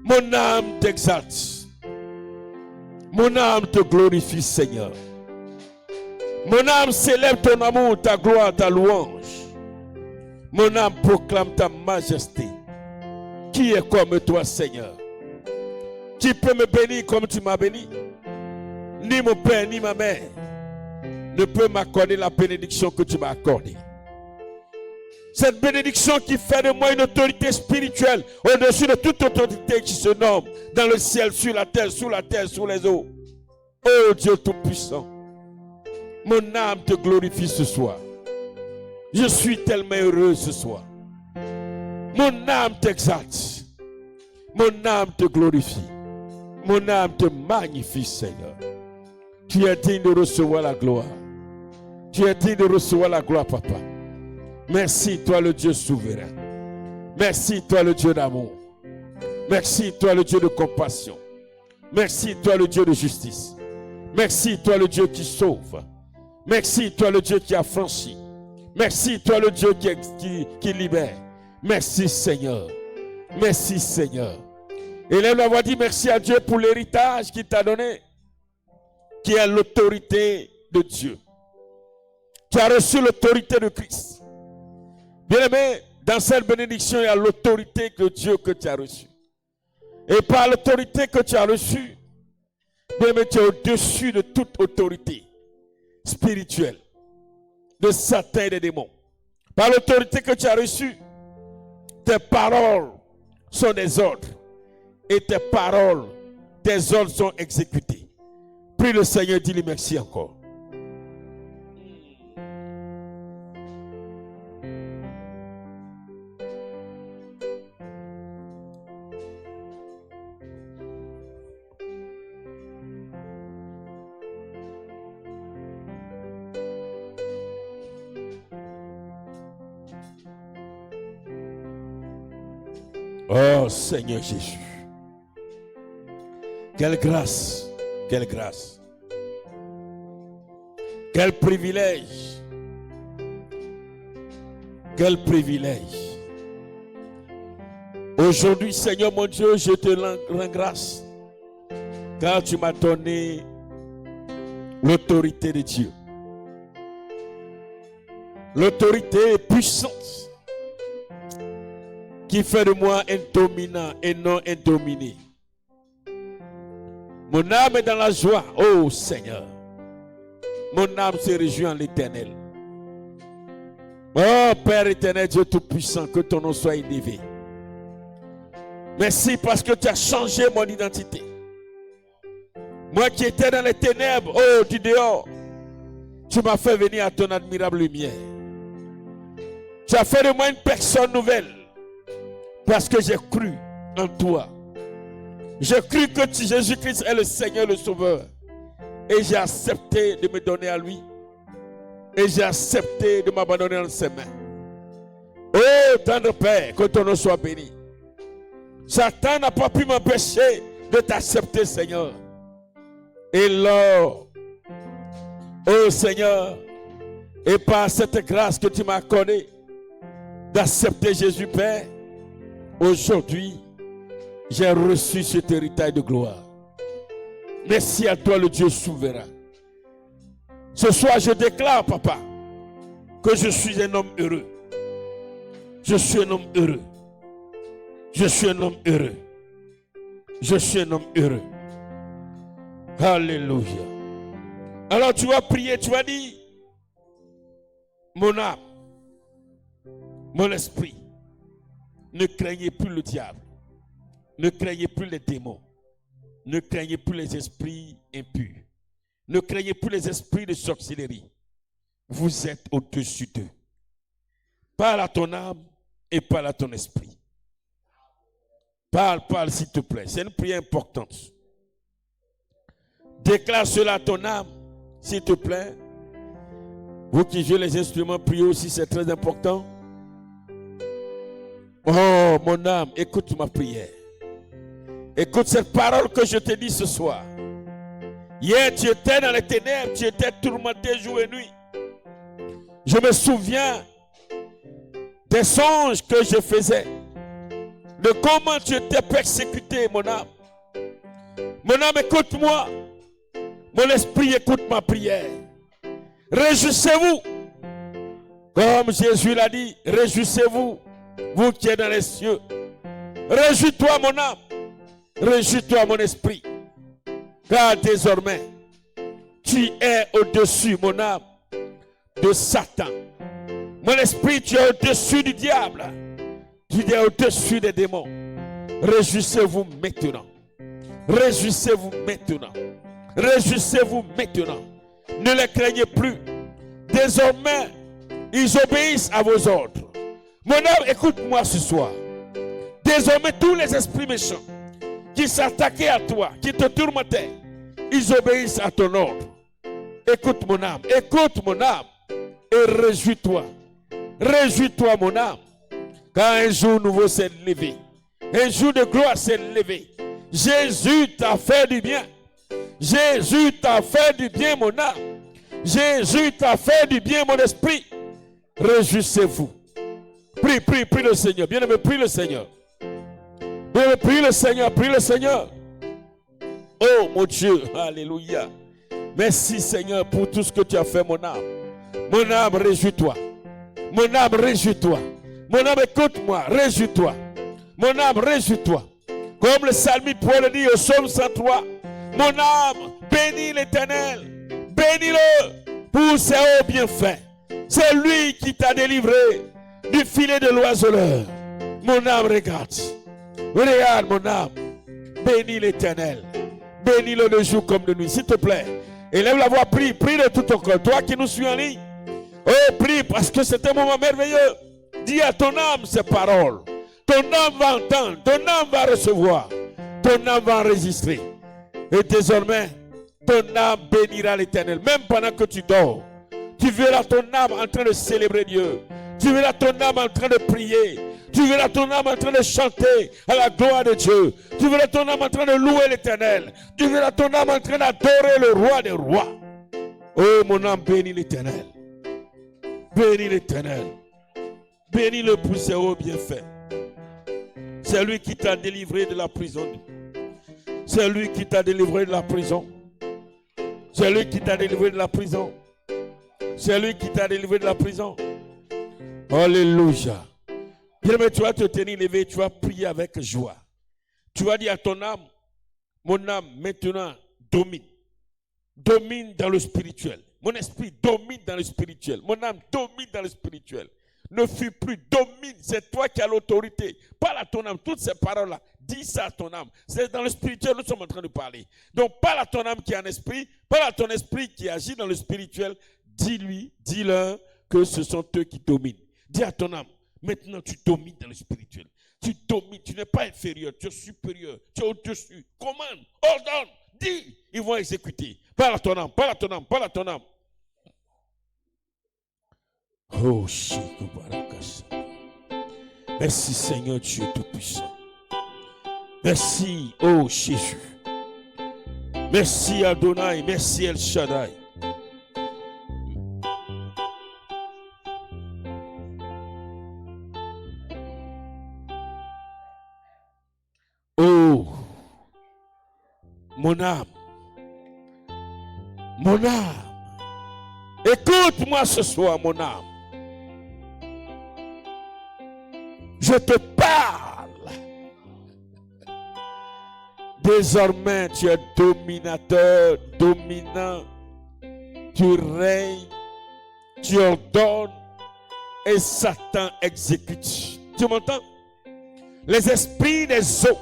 mon âme t'exalte. Mon âme te glorifie, Seigneur. Mon âme célèbre ton amour, ta gloire, ta louange. Mon âme proclame ta majesté. Qui est comme toi, Seigneur? Qui peut me bénir comme tu m'as béni? Ni mon père, ni ma mère ne peut m'accorder la bénédiction que tu m'as accordée. Cette bénédiction qui fait de moi une autorité spirituelle au-dessus de toute autorité qui se nomme dans le ciel, sur la terre, sous les eaux. Oh Dieu Tout-Puissant, mon âme te glorifie ce soir. Je suis tellement heureux ce soir. Mon âme t'exalte. Mon âme te glorifie. Mon âme te magnifie, Seigneur. Tu es digne de recevoir la gloire. Tu es digne de recevoir la gloire, Papa. Merci, toi le Dieu souverain. Merci, toi le Dieu d'amour. Merci, toi le Dieu de compassion. Merci, toi le Dieu de justice. Merci, toi le Dieu qui sauve. Merci, toi le Dieu qui affranchit. Merci, toi le Dieu qui libère. Merci, Seigneur. Merci, Seigneur. Élève la voix, dit merci à Dieu pour l'héritage qu'il t'a donné, qui est l'autorité de Dieu. Tu as reçu l'autorité de Christ. Bien-aimé, dans cette bénédiction, il y a l'autorité de Dieu que tu as reçue. Et par l'autorité que tu as reçue, bien-aimé, tu es au-dessus de toute autorité spirituelle, de Satan et des démons. Par l'autorité que tu as reçue, tes paroles sont des ordres. Et tes paroles, tes ordres sont exécutés. Prie le Seigneur, dis-lui merci encore. Oh Seigneur Jésus. Quelle grâce, quelle grâce. Quel privilège. Quel privilège. Aujourd'hui, Seigneur mon Dieu, je te rends grâce car tu m'as donné l'autorité de Dieu. L'autorité puissante qui fait de moi un dominant et non un dominé. Mon âme est dans la joie, ô Seigneur. Mon âme se réjouit en l'Éternel. Oh Père éternel, Dieu tout-puissant, que ton nom soit élevé. Merci parce que tu as changé mon identité. Moi qui étais dans les ténèbres, oh du dehors, tu m'as fait venir à ton admirable lumière. Tu as fait de moi une personne nouvelle parce que j'ai cru en toi. J'ai cru que Jésus-Christ est le Seigneur, le Sauveur. Et j'ai accepté de me donner à lui. Et j'ai accepté de m'abandonner dans ses mains. Oh, tendre Père, que ton nom soit béni. Satan n'a pas pu m'empêcher de t'accepter, Seigneur. Et lors, oh Seigneur, et par cette grâce que tu m'as accordée d'accepter Jésus, Père, aujourd'hui, j'ai reçu cet héritage de gloire. Merci à toi, le Dieu souverain. Ce soir, je déclare, Papa, que je suis un homme heureux. Je suis un homme heureux. Je suis un homme heureux. Je suis un homme heureux. Alléluia. Alors tu vas prier, tu vas dire, mon âme, mon esprit, ne craignez plus le diable. Ne craignez plus les démons. Ne craignez plus les esprits impurs. Ne craignez plus les esprits de sorcellerie. Vous êtes au-dessus d'eux. Parle à ton âme et parle à ton esprit. Parle s'il te plaît. C'est une prière importante. Déclare cela à ton âme, s'il te plaît. Vous qui jouez les instruments, priez aussi, c'est très important. Oh, mon âme, écoute ma prière. Écoute cette parole que je te dis ce soir. Hier, tu étais dans les ténèbres, tu étais tourmenté jour et nuit. Je me souviens des songes que je faisais, de comment tu étais persécuté, mon âme. Mon âme, écoute-moi. Mon esprit, écoute ma prière. Réjouissez-vous. Comme Jésus l'a dit, réjouissez-vous, vous qui êtes dans les cieux. Réjouis-toi, mon âme. Réjouis-toi, mon esprit. Car désormais, tu es au-dessus, mon âme, de Satan. Mon esprit, tu es au-dessus du diable. Tu es au-dessus des démons. Réjouissez-vous maintenant. Réjouissez-vous maintenant. Réjouissez-vous maintenant. Ne les craignez plus. Désormais, ils obéissent à vos ordres. Mon âme, écoute-moi ce soir. Désormais, tous les esprits méchants qui s'attaquaient à toi, qui te tourmentaient, ils obéissent à ton ordre. Écoute mon âme, et réjouis-toi. Réjouis-toi, mon âme, car un jour nouveau s'est levé. Un jour de gloire s'est levé. Jésus t'a fait du bien. Jésus t'a fait du bien, mon âme. Jésus t'a fait du bien, mon esprit. Réjouissez-vous. Prie le Seigneur. Bien-aimé, prie le Seigneur. Bien-aimé, prie le Seigneur, prie le Seigneur. Oh mon Dieu, alléluia. Merci Seigneur pour tout ce que tu as fait, mon âme. Mon âme, réjouis-toi. Mon âme, réjouis-toi. Mon âme, écoute-moi, réjouis-toi. Mon âme, réjouis-toi. Comme le psalmiste Paul dit au psaume 103. Mon âme, bénis l'Éternel. Bénis-le pour ses hauts bienfaits. C'est lui qui t'a délivré du filet de l'oiseleur. Mon âme, regarde. Regarde mon âme. Bénis l'Éternel. Bénis-le de jour comme de nuit, s'il te plaît. Élève la voix, prie de tout ton cœur. Toi qui nous suis en ligne, oh, prie parce que c'est un moment merveilleux. Dis à ton âme ces paroles. Ton âme va entendre, ton âme va recevoir, ton âme va enregistrer. Et désormais, ton âme bénira l'Éternel. Même pendant que tu dors, tu verras ton âme en train de célébrer Dieu. Tu verras ton âme en train de prier. Tu verras ton âme en train de chanter à la gloire de Dieu. Tu verras ton âme en train de louer l'Éternel. Tu verras ton âme en train d'adorer le roi des rois. Oh, mon âme, bénis l'Éternel. Bénis l'Éternel. Bénis-le pour ses hauts bienfaits. C'est lui qui t'a délivré de la prison. C'est lui qui t'a délivré de la prison. C'est lui qui t'a délivré de la prison. C'est lui qui t'a délivré de la prison. Alléluia. Bien-aimé, tu vas te tenir levé, tu vas prier avec joie. Tu vas dire à ton âme, mon âme maintenant domine. Domine dans le spirituel. Mon esprit domine dans le spirituel. Mon âme domine dans le spirituel. Ne fuis plus, domine. C'est toi qui as l'autorité. Parle à ton âme. Toutes ces paroles-là, dis ça à ton âme. C'est dans le spirituel nous sommes en train de parler. Donc parle à ton âme qui est en esprit. Parle à ton esprit qui agit dans le spirituel. Dis-lui, dis-leur que ce sont eux qui dominent. Dis à ton âme, maintenant tu domines dans le spirituel. Tu domines, tu n'es pas inférieur, tu es supérieur, tu es au-dessus. Commande, ordonne, dis, ils vont exécuter. Parle à ton âme, parle à ton âme, parle à ton âme. Oh, merci Seigneur Dieu Tout-Puissant. Merci, oh Jésus. Merci Adonai, merci El Shaddai. Oh, mon âme, écoute-moi ce soir, mon âme. Je te parle. Désormais, tu es dominateur, dominant. Tu règnes, tu ordonnes et Satan exécute. Tu m'entends? Les esprits des eaux,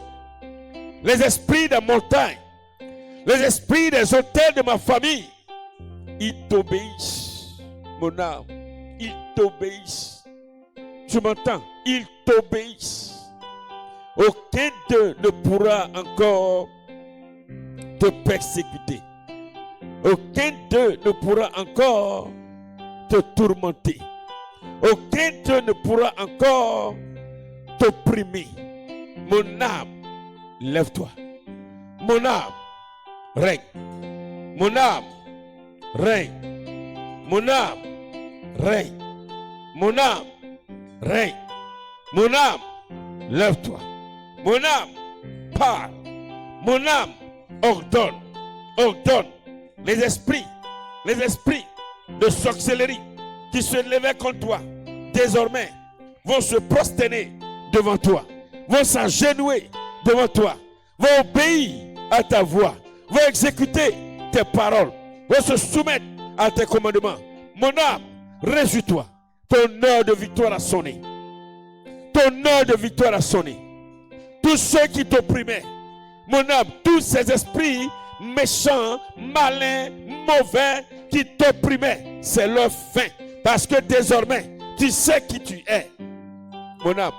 les esprits des montagnes, les esprits des hôtels de ma famille, ils t'obéissent, mon âme, ils t'obéissent. Tu m'entends? Ils t'obéissent. Aucun d'eux ne pourra encore te persécuter. Aucun d'eux ne pourra encore te tourmenter. Aucun d'eux ne pourra encore t'opprimer. Mon âme, lève-toi. Mon âme, règne. Mon âme, règne. Mon âme, règne. Mon âme, règne. Mon âme, lève-toi. Mon âme, parle. Mon âme, ordonne. Ordonne. Les esprits de sorcellerie qui se levaient contre toi, désormais, vont se prosterner devant toi, vont s'agenouiller devant toi, vont obéir à ta voix, vont exécuter tes paroles, vont se soumettre à tes commandements. Mon âme, réjouis-toi. Ton heure de victoire a sonné. Ton heure de victoire a sonné. Tous ceux qui t'opprimaient, mon âme, tous ces esprits méchants, malins, mauvais qui t'opprimaient, c'est leur fin. Parce que désormais, tu sais qui tu es. Mon âme,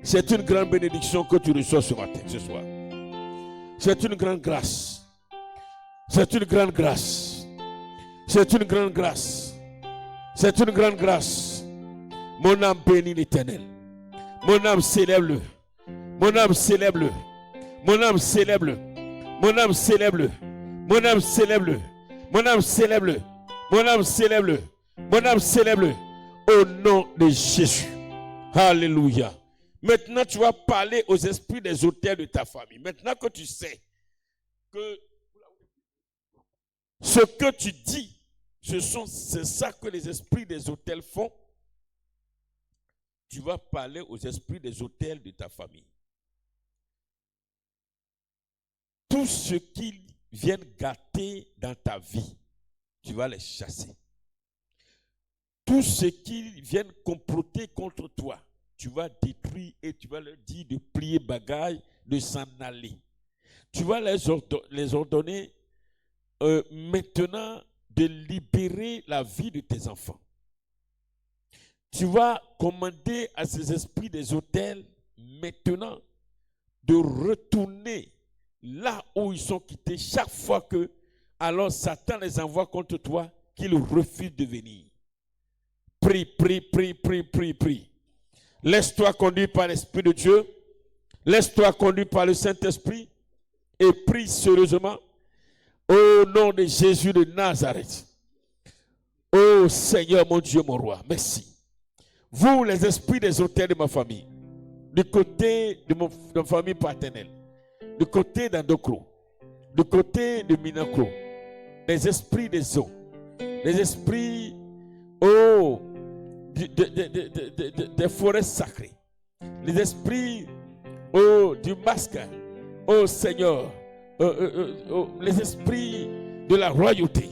c'est une grande bénédiction que tu reçois ce matin, ce soir. C'est une grande grâce. C'est une grande grâce. C'est une grande grâce. C'est une grande grâce. Mon âme bénit l'Éternel. Mon âme célèbre-le. Mon âme célèbre-le. Mon âme célèbre-le. Mon âme célèbre-le. Mon âme célèbre-le. Mon âme célèbre-le. Mon âme célèbre-le. Mon âme célèbre-le. Au nom de Jésus. Alléluia. Maintenant, tu vas parler aux esprits des hôtels de ta famille. Maintenant que tu sais que ce que tu dis, c'est ça que les esprits des hôtels font. Tu vas parler aux esprits des hôtels de ta famille. Tout ce qui viennent gâter dans ta vie, tu vas les chasser. Tout ce qui viennent comploter contre toi, tu vas détruire et tu vas leur dire de plier bagaille, de s'en aller. Tu vas les ordonner maintenant de libérer la vie de tes enfants. Tu vas commander à ces esprits des hôtels maintenant de retourner là où ils sont quittés chaque fois que alors Satan les envoie contre toi, qu'ils refusent de venir. Prie, prie, prie, prie, prie, prie. Laisse-toi conduire par l'Esprit de Dieu. Laisse-toi conduire par le Saint-Esprit et prie sérieusement au nom de Jésus de Nazareth. Oh Seigneur, mon Dieu, mon roi, merci. Vous, les esprits des hôtels de ma famille, du côté de ma famille paternelle, du côté d'Andokro, du côté de Minakro, les esprits des eaux, les esprits des forêts sacrées, les esprits du masque, Seigneur, les esprits de la royauté,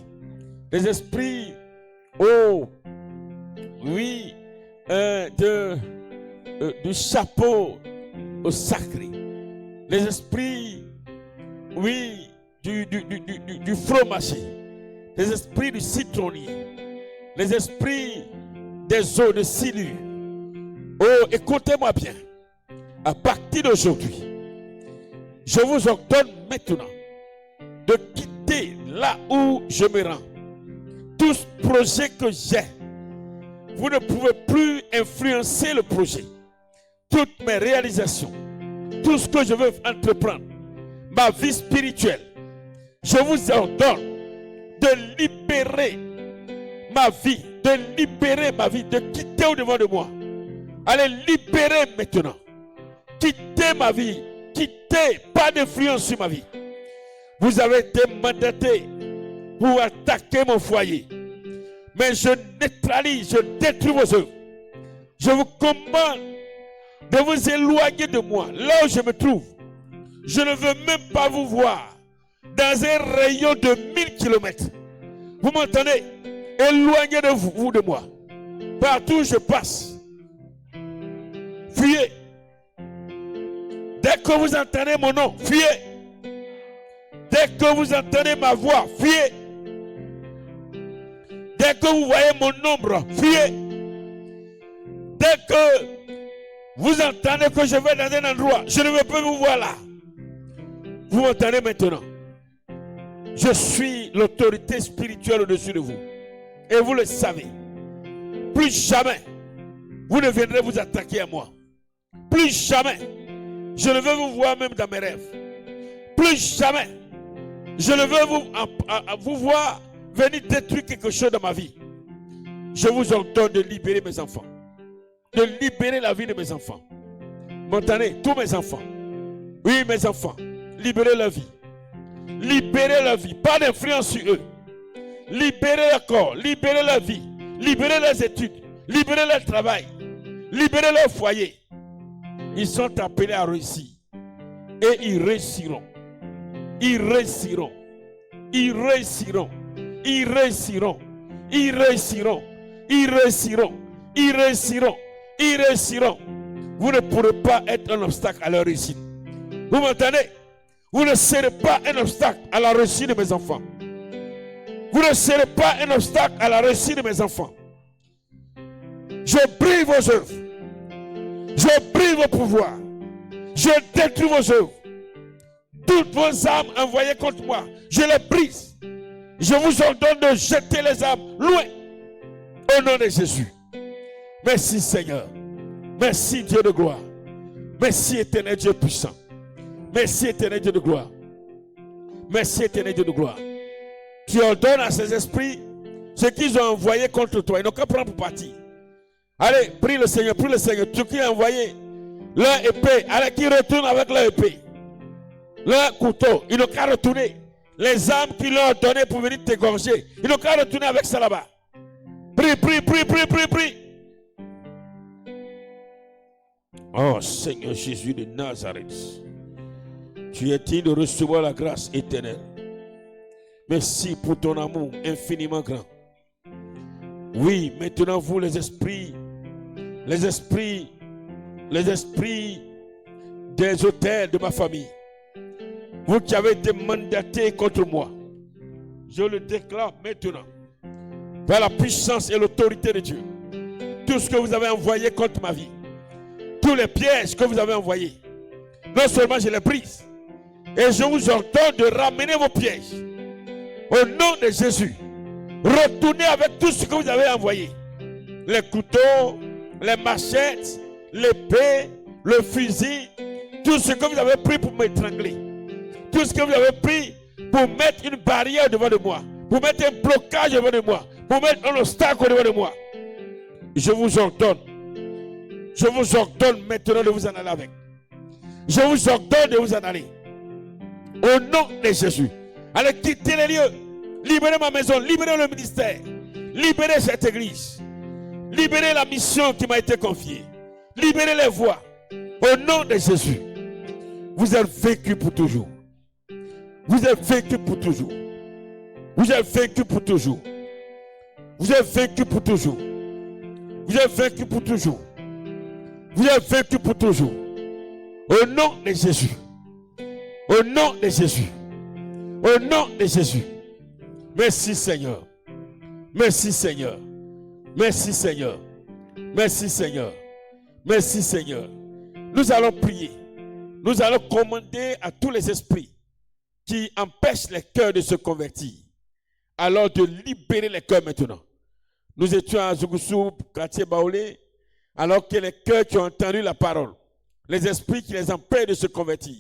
les esprits, du chapeau sacré, les esprits, du fromager, les esprits du citronnier, les esprits des eaux de Silu. Écoutez-moi bien. À partir d'aujourd'hui, je vous ordonne maintenant de quitter là où je me rends. Tout ce projet que j'ai, vous ne pouvez plus influencer le projet. Toutes mes réalisations, tout ce que je veux entreprendre, ma vie spirituelle, je vous ordonne de libérer ma vie, de quitter au-devant de moi. Allez libérer maintenant. Quittez ma vie, quittez, pas d'influence sur ma vie. Vous avez été mandaté pour attaquer mon foyer. Mais je neutralise, je détruis vos œuvres. Je vous commande de vous éloigner de moi, là où je me trouve. Je ne veux même pas vous voir dans un rayon de 1000 km. Vous m'entendez? Éloignez de vous de moi. Partout où je passe, fuyez. Dès que vous entendez mon nom, fuyez. Dès que vous entendez ma voix, fuyez. Dès que vous voyez mon ombre, fuyez. Dès que vous entendez que je vais dans un endroit, je ne veux pas vous voir là. Vous m'entendez maintenant? Je suis l'autorité spirituelle au-dessus de vous. Et vous le savez. Plus jamais, vous ne viendrez vous attaquer à moi. Plus jamais, je ne veux vous voir même dans mes rêves. Plus jamais, je ne veux vous voir venir détruire quelque chose dans ma vie. Je vous ordonne de libérer mes enfants. De libérer la vie de mes enfants. M'entendez? Tous mes enfants. Oui, mes enfants. Libérez leur vie. Libérez leur vie. Pas d'influence sur eux. Libérez leur corps. Libérez leur vie. Libérez leurs études. Libérez leur travail. Libérez leur foyer. Ils sont appelés à réussir. Et ils réussiront. Ils réussiront. Ils réussiront. Ils réussiront. Ils réussiront. Ils réussiront. Ils réussiront. Ils réussiront. Vous ne pourrez pas être un obstacle à leur réussite. Vous m'entendez? Vous ne serez pas un obstacle à la réussite de mes enfants. Vous ne serez pas un obstacle à la réussite de mes enfants. Je brise vos œuvres. Je brise vos pouvoirs. Je détruis vos œuvres. Toutes vos âmes envoyées contre moi, je les brise. Je vous ordonne de jeter les âmes loin. Au nom de Jésus. Merci Seigneur. Merci Dieu de gloire. Merci éternel Dieu puissant. Merci éternel Dieu de gloire. Merci éternel Dieu de gloire. Tu ordonnes à ces esprits ce qu'ils ont envoyé contre toi. Ils n'ont qu'à prendre pour partir. Allez, prie le Seigneur, prie le Seigneur. Tout qui a envoyé leur épée, allez, qu'ils retournent avec leur épée. Leur couteau, ils n'ont qu'à retourner. Les armes qu'ils leur ont données pour venir t'égorger, ils n'ont qu'à retourner avec ça là-bas. Prie, prie, prie, prie, prie, prie. Oh Seigneur Jésus de Nazareth, tu es digne de recevoir la grâce éternelle. Merci pour ton amour infiniment grand. Oui, maintenant vous les esprits des autels de ma famille, vous qui avez été mandatés contre moi, je le déclare maintenant, par la puissance et l'autorité de Dieu, tout ce que vous avez envoyé contre ma vie, tous les pièges que vous avez envoyés, non seulement je les brise, et je vous ordonne de ramener vos pièges. Au nom de Jésus, retournez avec tout ce que vous avez envoyé. Les couteaux, les machettes, l'épée, le fusil, tout ce que vous avez pris pour m'étrangler. Tout ce que vous avez pris pour mettre une barrière devant de moi, pour mettre un blocage devant de moi, pour mettre un obstacle devant de moi. Je vous ordonne Je vous ordonne maintenant de vous en aller avec. Je vous ordonne de vous en aller. Au nom de Jésus. Allez quitter les lieux. Libérez ma maison. Libérez le ministère. Libérez cette église. Libérez la mission qui m'a été confiée. Libérez les voies. Au nom de Jésus. Vous êtes vaincus pour toujours. Vous êtes vaincus pour toujours. Vous êtes vaincus pour toujours. Vous êtes vaincus pour toujours. Vous êtes vaincus pour toujours. Vous êtes vaincus pour toujours. Au nom de Jésus. Au nom de Jésus. Au nom de Jésus. Merci Seigneur. Merci Seigneur. Merci Seigneur. Merci Seigneur. Merci Seigneur. Nous allons prier. Nous allons commander à tous les esprits qui empêchent les cœurs de se convertir, alors de libérer les cœurs maintenant. Nous étions à Zougoussou, quartier Baoulé, alors que les cœurs qui ont entendu la parole, les esprits qui les empêchent de se convertir,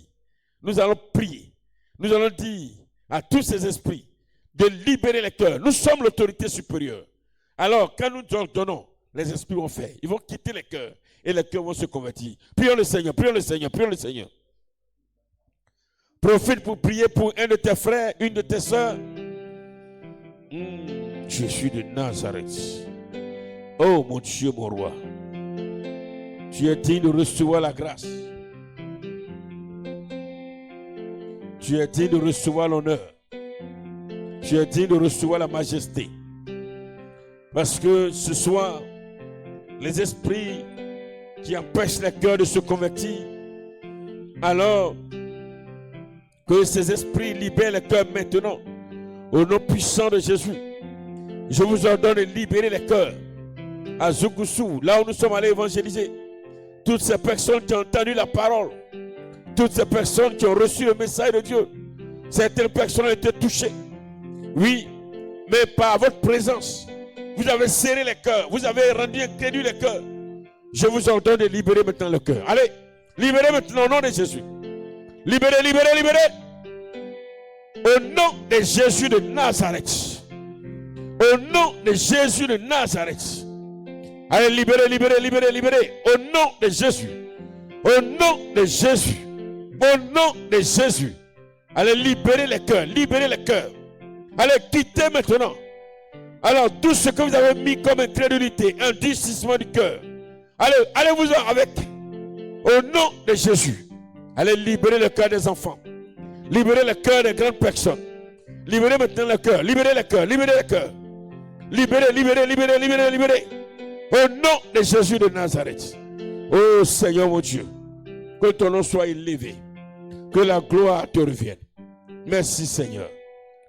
nous allons prier. Nous allons dire à tous ces esprits de libérer les cœurs. Nous sommes l'autorité supérieure. Alors, quand nous ordonnons, les esprits vont faire. Ils vont quitter les cœurs et les cœurs vont se convertir. Prions le Seigneur, prions le Seigneur, prions le Seigneur. Profite pour prier pour un de tes frères, une de tes soeurs. Jésus de Nazareth. Oh mon Dieu, mon roi. Tu es digne de recevoir la grâce. Tu es digne de recevoir l'honneur. Tu es digne de recevoir la majesté. Parce que ce soir, les esprits qui empêchent les cœurs de se convertir, alors que ces esprits libèrent les cœurs maintenant, au nom puissant de Jésus. Je vous ordonne de libérer les cœurs. À Zougoussou, là où nous sommes allés évangéliser, toutes ces personnes qui ont entendu la parole, toutes ces personnes qui ont reçu le message de Dieu, certaines personnes ont été touchées. Oui, mais par votre présence, vous avez serré les cœurs, vous avez rendu incrédule les cœurs. Je vous ordonne de libérer maintenant le cœur. Allez, libérez maintenant au nom de Jésus. Libérez, libérez, libérez. Au nom de Jésus de Nazareth. Au nom de Jésus de Nazareth. Allez, libérez, libérez, libérez, libérez. Au nom de Jésus. Au nom de Jésus. Au nom de Jésus. Allez, libérez les cœurs, libérez les cœurs. Allez, quittez maintenant. Alors, tout ce que vous avez mis comme incrédulité, un durcissement du cœur, allez-vous-en avec. Au nom de Jésus. Allez, libérer le cœur des enfants. Libérez le cœur des grandes personnes. Libérez maintenant le cœur. Libérez le cœur. Libérez le cœur. Libérez, libérez, libérez, libérez, libérez. Au nom de Jésus de Nazareth. Oh Seigneur mon Dieu. Que ton nom soit élevé. Que la gloire te revienne. Merci Seigneur.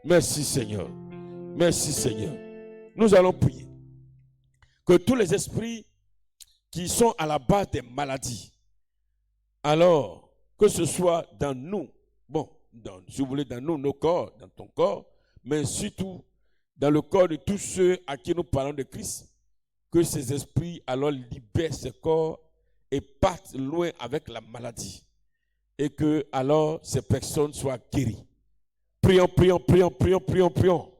Merci Seigneur. Merci Seigneur. Nous allons prier. Que tous les esprits qui sont à la base des maladies, alors que ce soit dans nous, bon, si vous voulez, dans nous, nos corps, dans ton corps, mais surtout dans le corps de tous ceux à qui nous parlons de Christ, que ces esprits alors libèrent ce corps et partent loin avec la maladie. Et que alors ces personnes soient guéries. Prions, prions, prions, prions, prions, prions.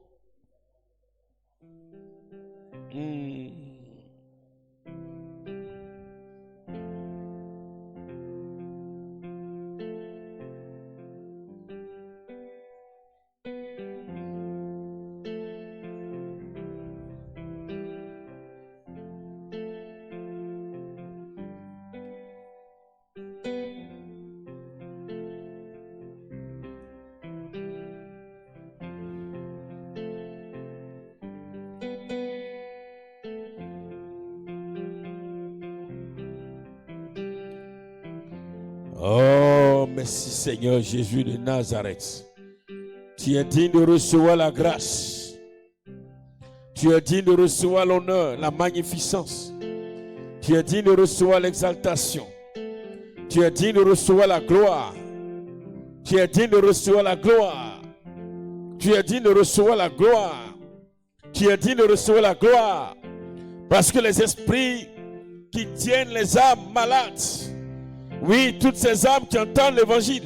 Oh, merci Seigneur Jésus de Nazareth. Tu es digne de recevoir la grâce. Tu es digne de recevoir l'honneur, la magnificence. Tu es digne de recevoir l'exaltation. Tu es digne de recevoir la gloire. Tu es digne de recevoir la gloire. Tu es digne de recevoir la gloire. Tu es digne de recevoir la gloire. Parce que les esprits qui tiennent les âmes malades, oui, toutes ces âmes qui entendent l'évangile,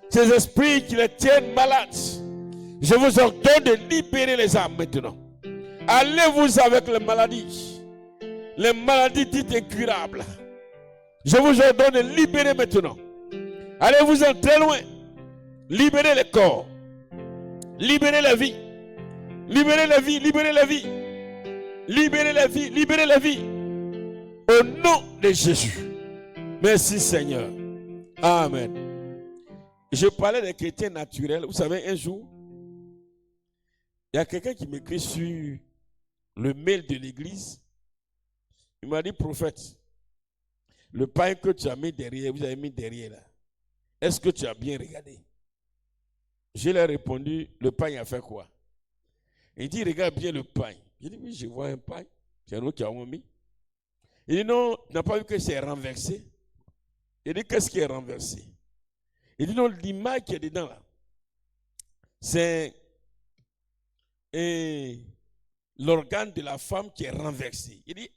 ces esprits qui les tiennent malades, je vous ordonne de libérer les âmes maintenant. Allez-vous avec les maladies. les maladies dites incurables. Je vous ordonne de libérer maintenant. Allez-vous-en très loin. Libérez les corps. Libérez la vie. Libérez la vie. Libérez la vie. Libérez la vie. Libérez la vie. Au nom de Jésus. Merci Seigneur. Amen. Je parlais des chrétiens naturels. Vous savez, un jour, il y a quelqu'un qui m'écrit sur le mail de l'église. Il m'a dit, prophète, le pain que tu as mis derrière, vous avez mis derrière là, est-ce que tu as bien regardé? Je lui ai répondu, le pain a fait quoi? Il dit, regarde bien le pain. J'ai dit, oui, je vois un pain. C'est nous qui avons mis. Il dit, non, tu n'as pas vu que c'est renversé? Il dit, qu'est-ce qui est renversé? Il dit, non, l'image qui est dedans là, c'est l'organe de la femme qui est renversé. Il dit,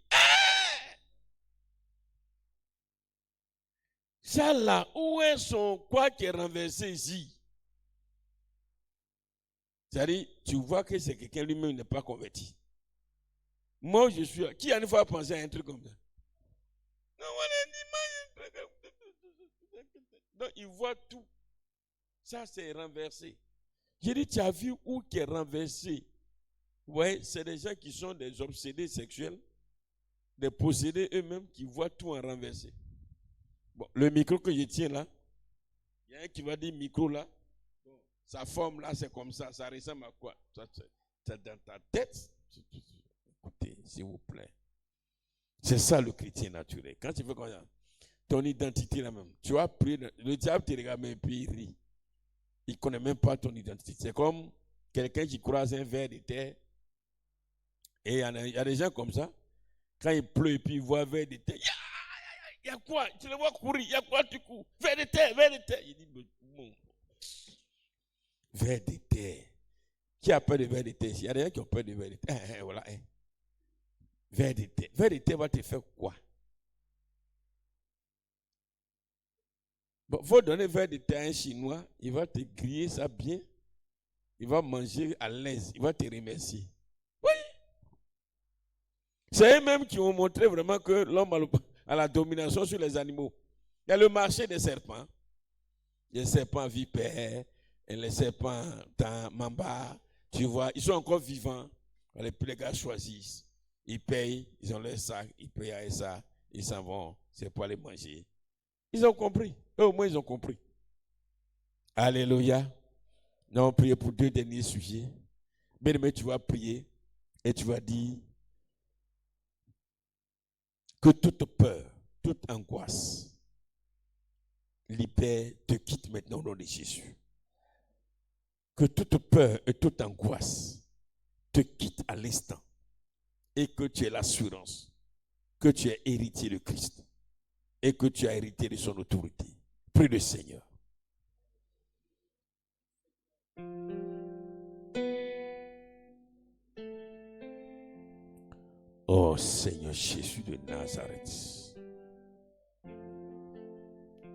ça là, où est son quoi qui est renversé ici? C'est-à-dire, tu vois que c'est quelqu'un lui-même n'est pas converti. Moi, je suis. Qui a une fois pensé à un truc comme ça? Non, non, il voit tout. Ça, c'est renversé. J'ai dit, tu as vu où qui est renversé? Oui, c'est des gens qui sont des obsédés sexuels, des possédés eux-mêmes qui voient tout en renversé. Bon, le micro que je tiens là, il y a un qui va dire micro là, bon, sa forme là c'est comme ça ressemble à quoi? C'est dans ta tête. Écoutez, s'il vous plaît. C'est ça le chrétien naturel. Quand tu fais comme ça, ton identité là même, tu vas prier, le diable te regarde et puis il rit. Il ne connaît même pas ton identité. C'est comme quelqu'un qui croise un ver de terre. Et il y a des gens comme ça, quand il pleut et puis il voit un ver de terre, il y a quoi? Tu le vois courir, il y a quoi tu cours? Vers de terre, vers de terre. Il dit, bon. Vers de terre. Qui a peur de vers de terre? Il y a des gens qui ont peur de vers de terre. Voilà. Vers de terre. Vers de terre va te faire quoi? Bon, il faut donner vers de terre à un Chinois, il va te griller ça bien, il va manger à l'aise, il va te remercier. Oui. C'est eux-mêmes qui ont montré vraiment que l'homme a la domination sur les animaux. Il y a le marché des serpents. Les serpents vipères, et les serpents mamba, tu vois, ils sont encore vivants. Les gars choisissent. Ils payent, ils ont leur sac, ils payent avec ça, ils s'en vont, c'est pour aller manger. Ils ont compris. Eux au moins, ils ont compris. Alléluia. Nous allons prier pour 2 derniers sujets. Bien-aimé, tu vas prier et tu vas dire que toute peur, toute angoisse, libère, te quitte maintenant au nom de Jésus. Que toute peur et toute angoisse te quitte à l'instant et que tu aies l'assurance que tu es héritier de Christ et que tu as hérité de son autorité. Prie le Seigneur. Oh Seigneur Jésus de Nazareth,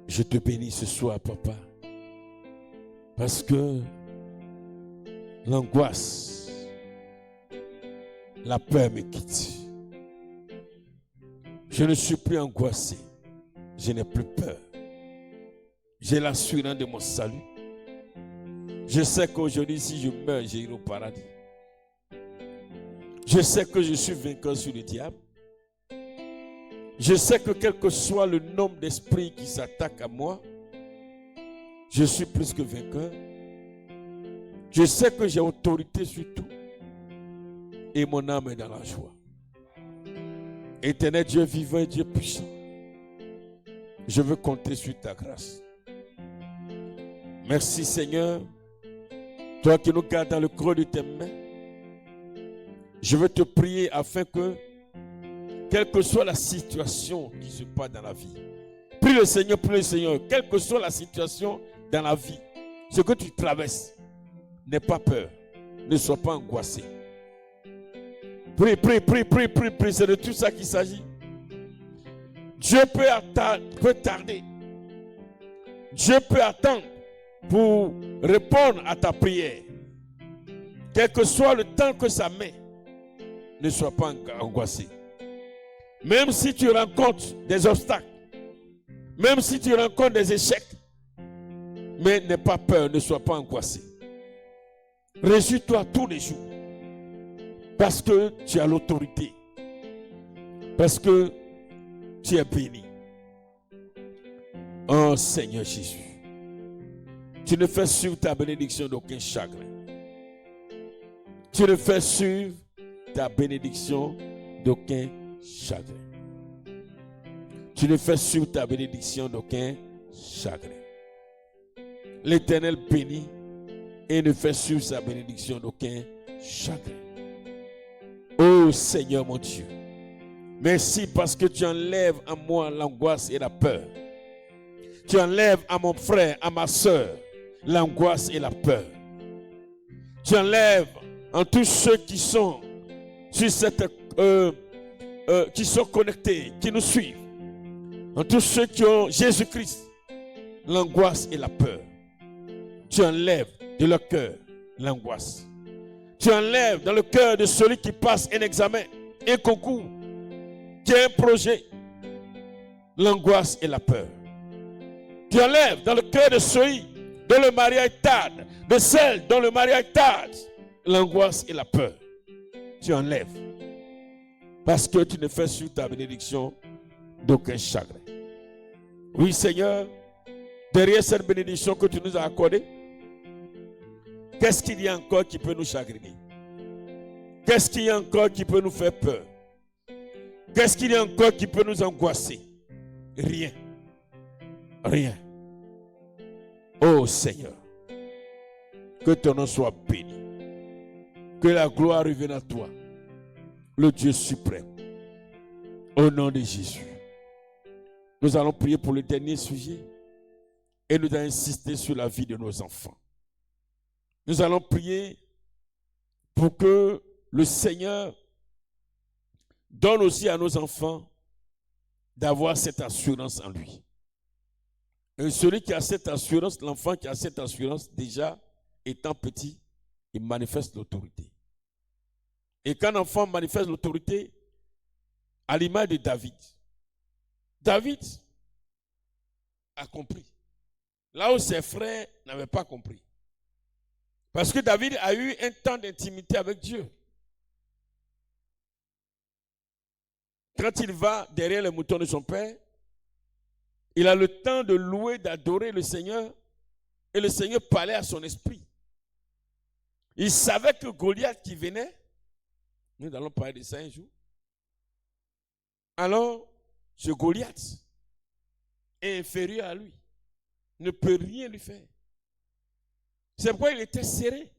je te bénis ce soir, papa, parce que l'angoisse, la peur me quitte. Je ne suis plus angoissé, je n'ai plus peur. J'ai l'assurance de mon salut. Je sais qu'aujourd'hui, si je meurs, j'irai au paradis. Je sais que je suis vainqueur sur le diable. Je sais que quel que soit le nombre d'esprits qui s'attaquent à moi, je suis plus que vainqueur. Je sais que j'ai autorité sur tout. Et mon âme est dans la joie. Éternel Dieu vivant et Dieu puissant, je veux compter sur ta grâce. Merci Seigneur, toi qui nous gardes dans le creux de tes mains. Je veux te prier afin que, quelle que soit la situation qui se passe dans la vie, prie le Seigneur, quelle que soit la situation dans la vie, ce que tu traverses, n'aie pas peur, ne sois pas angoissé. Prie, c'est de tout ça qu'il s'agit. Dieu peut tarder. Dieu peut attendre pour répondre à ta prière. Quel que soit le temps que ça met, ne sois pas angoissé. Même si tu rencontres des obstacles, même si tu rencontres des échecs, mais n'aie pas peur, ne sois pas angoissé. Réjouis-toi tous les jours. Parce que tu as l'autorité. Parce que tu es béni. Oh Seigneur Jésus, tu ne fais suivre ta bénédiction d'aucun chagrin. Tu ne fais suivre ta bénédiction d'aucun chagrin. Tu ne fais suivre ta bénédiction d'aucun chagrin. L'Éternel bénit et ne fait suivre sa bénédiction d'aucun chagrin. Oh Seigneur mon Dieu, merci parce que tu enlèves à moi l'angoisse et la peur. Tu enlèves à mon frère, à ma soeur, l'angoisse et la peur. Tu enlèves en tous ceux qui sont sur cette qui sont connectés, qui nous suivent, en tous ceux qui ont Jésus-Christ, l'angoisse et la peur. Tu enlèves de leur cœur l'angoisse. Tu enlèves dans le cœur de celui qui passe un examen, un concours, qui a un projet, l'angoisse et la peur. Tu enlèves dans le cœur de celui dont le mariage tarde, de celle dont le mariage tarde, l'angoisse et la peur. Tu enlèves. Parce que tu ne fais sur ta bénédiction d'aucun chagrin. Oui Seigneur, derrière cette bénédiction que tu nous as accordée, qu'est-ce qu'il y a encore qui peut nous chagriner? Qu'est-ce qu'il y a encore qui peut nous faire peur? Qu'est-ce qu'il y a encore qui peut nous angoisser? Rien. Rien. Oh Seigneur, que ton nom soit béni. Que la gloire revienne à toi, le Dieu suprême. Au nom de Jésus. Nous allons prier pour le dernier sujet et nous allons insister sur la vie de nos enfants. Nous allons prier pour que le Seigneur donne aussi à nos enfants d'avoir cette assurance en lui. Et celui qui a cette assurance, l'enfant qui a cette assurance, déjà étant petit, il manifeste l'autorité. Et quand un enfant manifeste l'autorité, à l'image de David, David a compris. Là où ses frères n'avaient pas compris. Parce que David a eu un temps d'intimité avec Dieu. Quand il va derrière les moutons de son père, il a le temps de louer, d'adorer le Seigneur, et le Seigneur parlait à son esprit. Il savait que Goliath qui venait, nous allons parler de ça un jour. Alors, ce Goliath est inférieur à lui, ne peut rien lui faire. C'est pourquoi il était serré.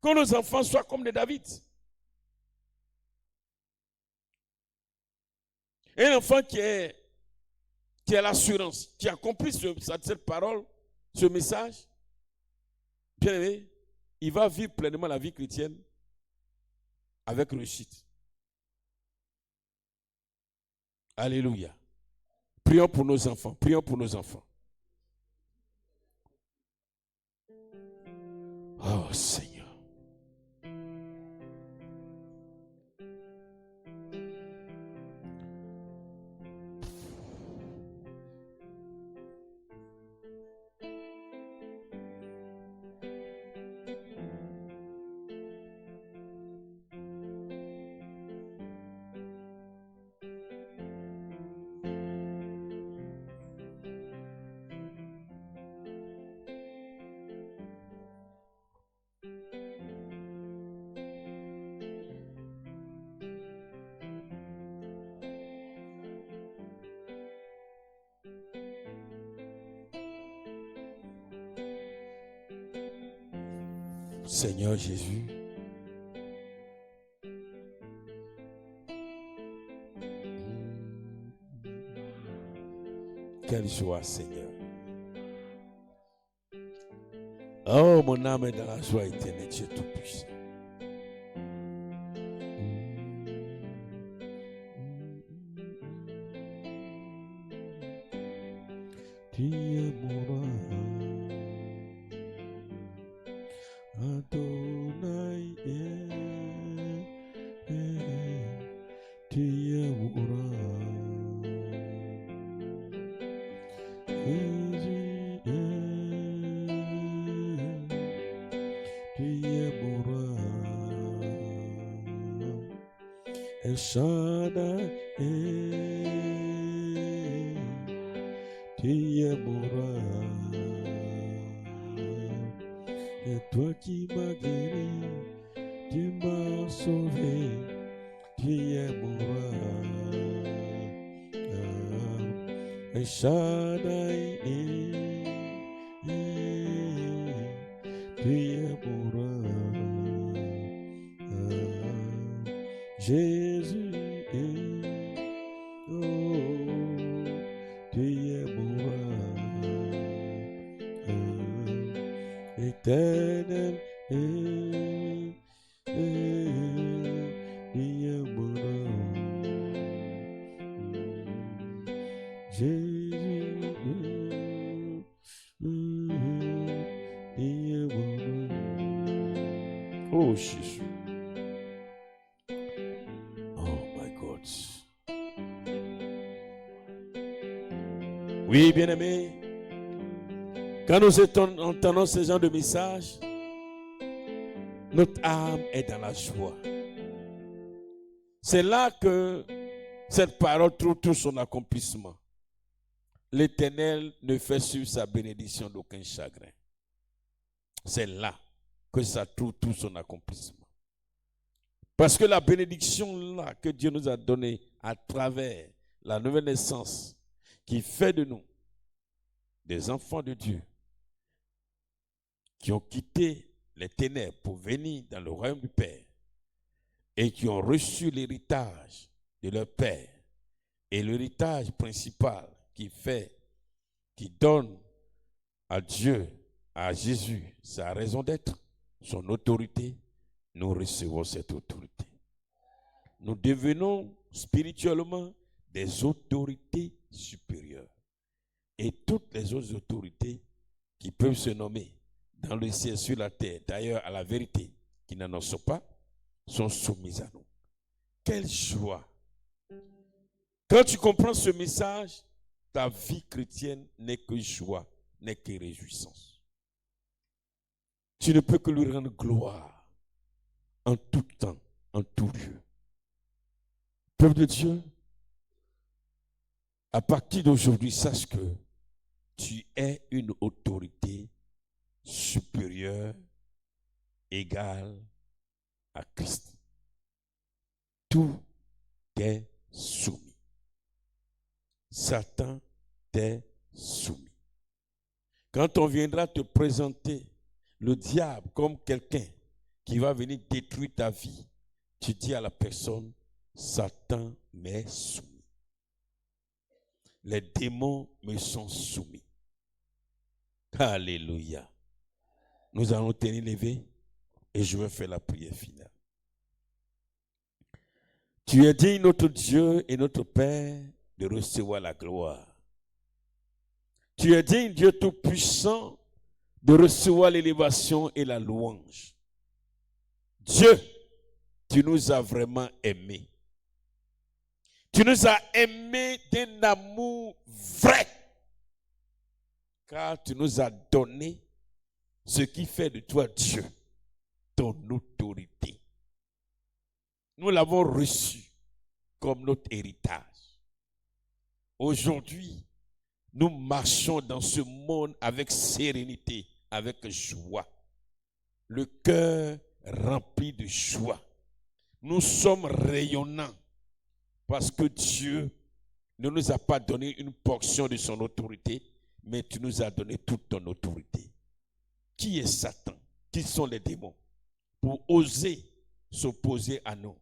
Que nos enfants soient comme des David. Un enfant qui a l'assurance, qui a compris cette parole, ce message, bien aimé, il va vivre pleinement la vie chrétienne avec réussite. Alléluia. Prions pour nos enfants. Prions pour nos enfants. Oh Seigneur. Seigneur Jésus, quelle joie, Seigneur. Oh, mon âme est dans la joie éternelle, Dieu Tout-Puissant. Tu es mon roi. Adonai, tu es mon El Shaddai, tu es mon roi. Et toi qui m'as guéri, tu m'as sauvé, tu es mon roi. El Shaddai, tu es mon roi. Jésus, tu es mon roi. Éternel, tu es mon roi. Jésus, tu es mon roi. Oh Jésus. Oui, bien-aimés, quand nous entendons ce genre de message, notre âme est dans la joie. C'est là que cette parole trouve tout son accomplissement. L'Éternel ne fait sur sa bénédiction d'aucun chagrin. C'est là que ça trouve tout son accomplissement. Parce que la bénédiction là que Dieu nous a donnée à travers la nouvelle naissance, qui fait de nous des enfants de Dieu, qui ont quitté les ténèbres pour venir dans le royaume du Père et qui ont reçu l'héritage de leur Père. Et l'héritage principal qui donne à Dieu, à Jésus, sa raison d'être, son autorité, nous recevons cette autorité. Nous devenons spirituellement des autorités supérieures. Et toutes les autres autorités qui peuvent se nommer dans le ciel, sur la terre, d'ailleurs à la vérité, qui n'en sont pas, sont soumises à nous. Quelle joie! Quand tu comprends ce message, ta vie chrétienne n'est que joie, n'est que réjouissance. Tu ne peux que lui rendre gloire en tout temps, en tout lieu. Peuple de Dieu, à partir d'aujourd'hui, sache que tu es une autorité supérieure, égale à Christ. Tout est soumis. Satan t'est soumis. Quand on viendra te présenter le diable comme quelqu'un qui va venir détruire ta vie, tu dis à la personne, Satan m'est soumis. Les démons me sont soumis. Alléluia. Nous allons tenir levé et je vais faire la prière finale. Tu es digne, notre Dieu et notre Père, de recevoir la gloire. Tu es digne, Dieu Tout-Puissant, de recevoir l'élévation et la louange. Dieu, tu nous as vraiment aimés. Tu nous as aimés d'un amour vrai. Car tu nous as donné ce qui fait de toi Dieu, ton autorité. Nous l'avons reçu comme notre héritage. Aujourd'hui, nous marchons dans ce monde avec sérénité, avec joie. Le cœur rempli de joie. Nous sommes rayonnants parce que Dieu ne nous a pas donné une portion de son autorité, mais tu nous as donné toute ton autorité. Qui est Satan? Qui sont les démons? Pour oser s'opposer à nous.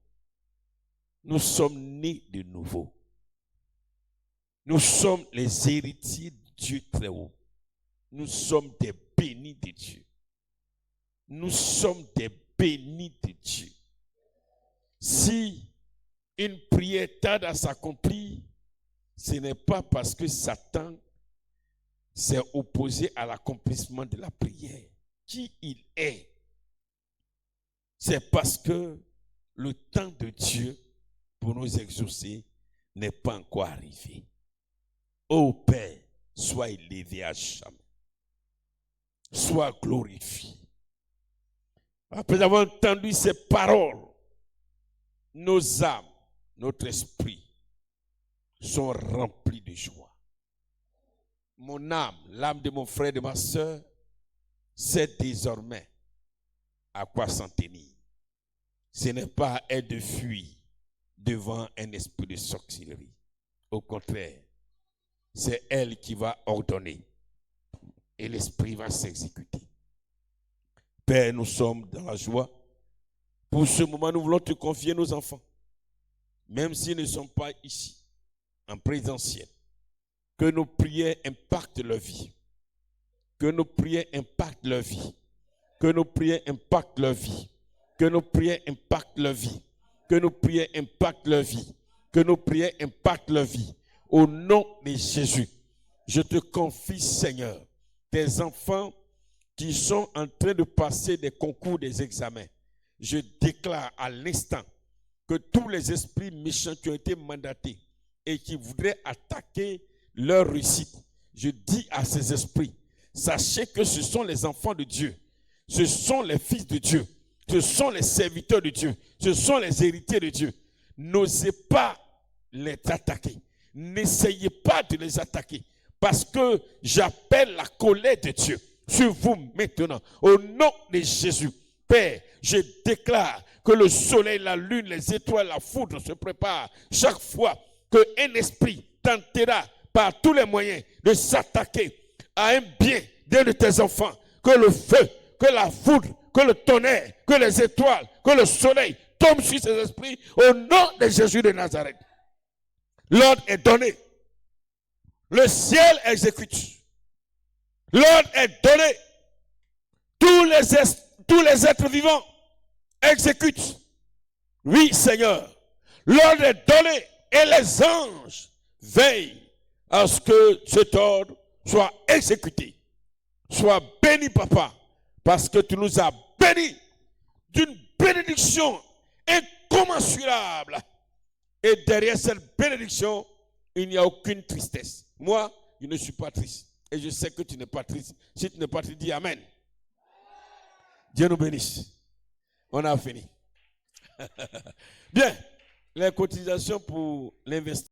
Nous sommes nés de nouveau. Nous sommes les héritiers de Dieu très haut. Nous sommes des bénis de Dieu. Nous sommes des bénis de Dieu. Si une prière tarde à s'accomplir, ce n'est pas parce que Satan s'est opposé à l'accomplissement de la prière. Qui il est? C'est parce que le temps de Dieu pour nous exaucer n'est pas encore arrivé. Ô Père, sois élevé à jamais. Sois glorifié. Après avoir entendu ces paroles, nos âmes notre esprit sont remplis de joie. Mon âme, l'âme de mon frère et de ma soeur, sait désormais à quoi s'en tenir. Ce n'est pas à elle de fuir devant un esprit de sorcellerie. Au contraire, c'est elle qui va ordonner et l'esprit va s'exécuter. Père, nous sommes dans la joie. Pour ce moment, nous voulons te confier nos enfants, même s'ils ne sont pas ici, en présentiel. Que nos prières impactent leur vie. Que nos prières impactent leur vie. Que nos prières impactent leur vie. Que nos prières impactent leur vie. Que nos prières impactent leur vie. Que nos prières impactent leur vie. Au nom de Jésus, je te confie, Seigneur, tes enfants qui sont en train de passer des concours, des examens. Je déclare à l'instant que tous les esprits méchants qui ont été mandatés et qui voudraient attaquer leur réussite, je dis à ces esprits, sachez que ce sont les enfants de Dieu, ce sont les fils de Dieu, ce sont les serviteurs de Dieu, ce sont les héritiers de Dieu. N'osez pas les attaquer, n'essayez pas de les attaquer, parce que j'appelle la colère de Dieu sur vous maintenant, au nom de Jésus. Père, je déclare que le soleil, la lune, les étoiles, la foudre se préparent chaque fois qu'un esprit tentera par tous les moyens de s'attaquer à un bien d'un de tes enfants, que le feu, que la foudre, que le tonnerre, que les étoiles, que le soleil tombent sur ces esprits au nom de Jésus de Nazareth. L'ordre est donné. Le ciel exécute. L'ordre est donné. Tous les êtres vivants exécutent. Oui, Seigneur. L'ordre est donné et les anges veillent à ce que cet ordre soit exécuté. Sois béni, Papa, parce que tu nous as bénis d'une bénédiction incommensurable. Et derrière cette bénédiction, il n'y a aucune tristesse. Moi, je ne suis pas triste. Et je sais que tu n'es pas triste. Si tu n'es pas triste, dis Amen. Dieu nous bénisse. On a fini. Bien. Les cotisations pour l'investissement.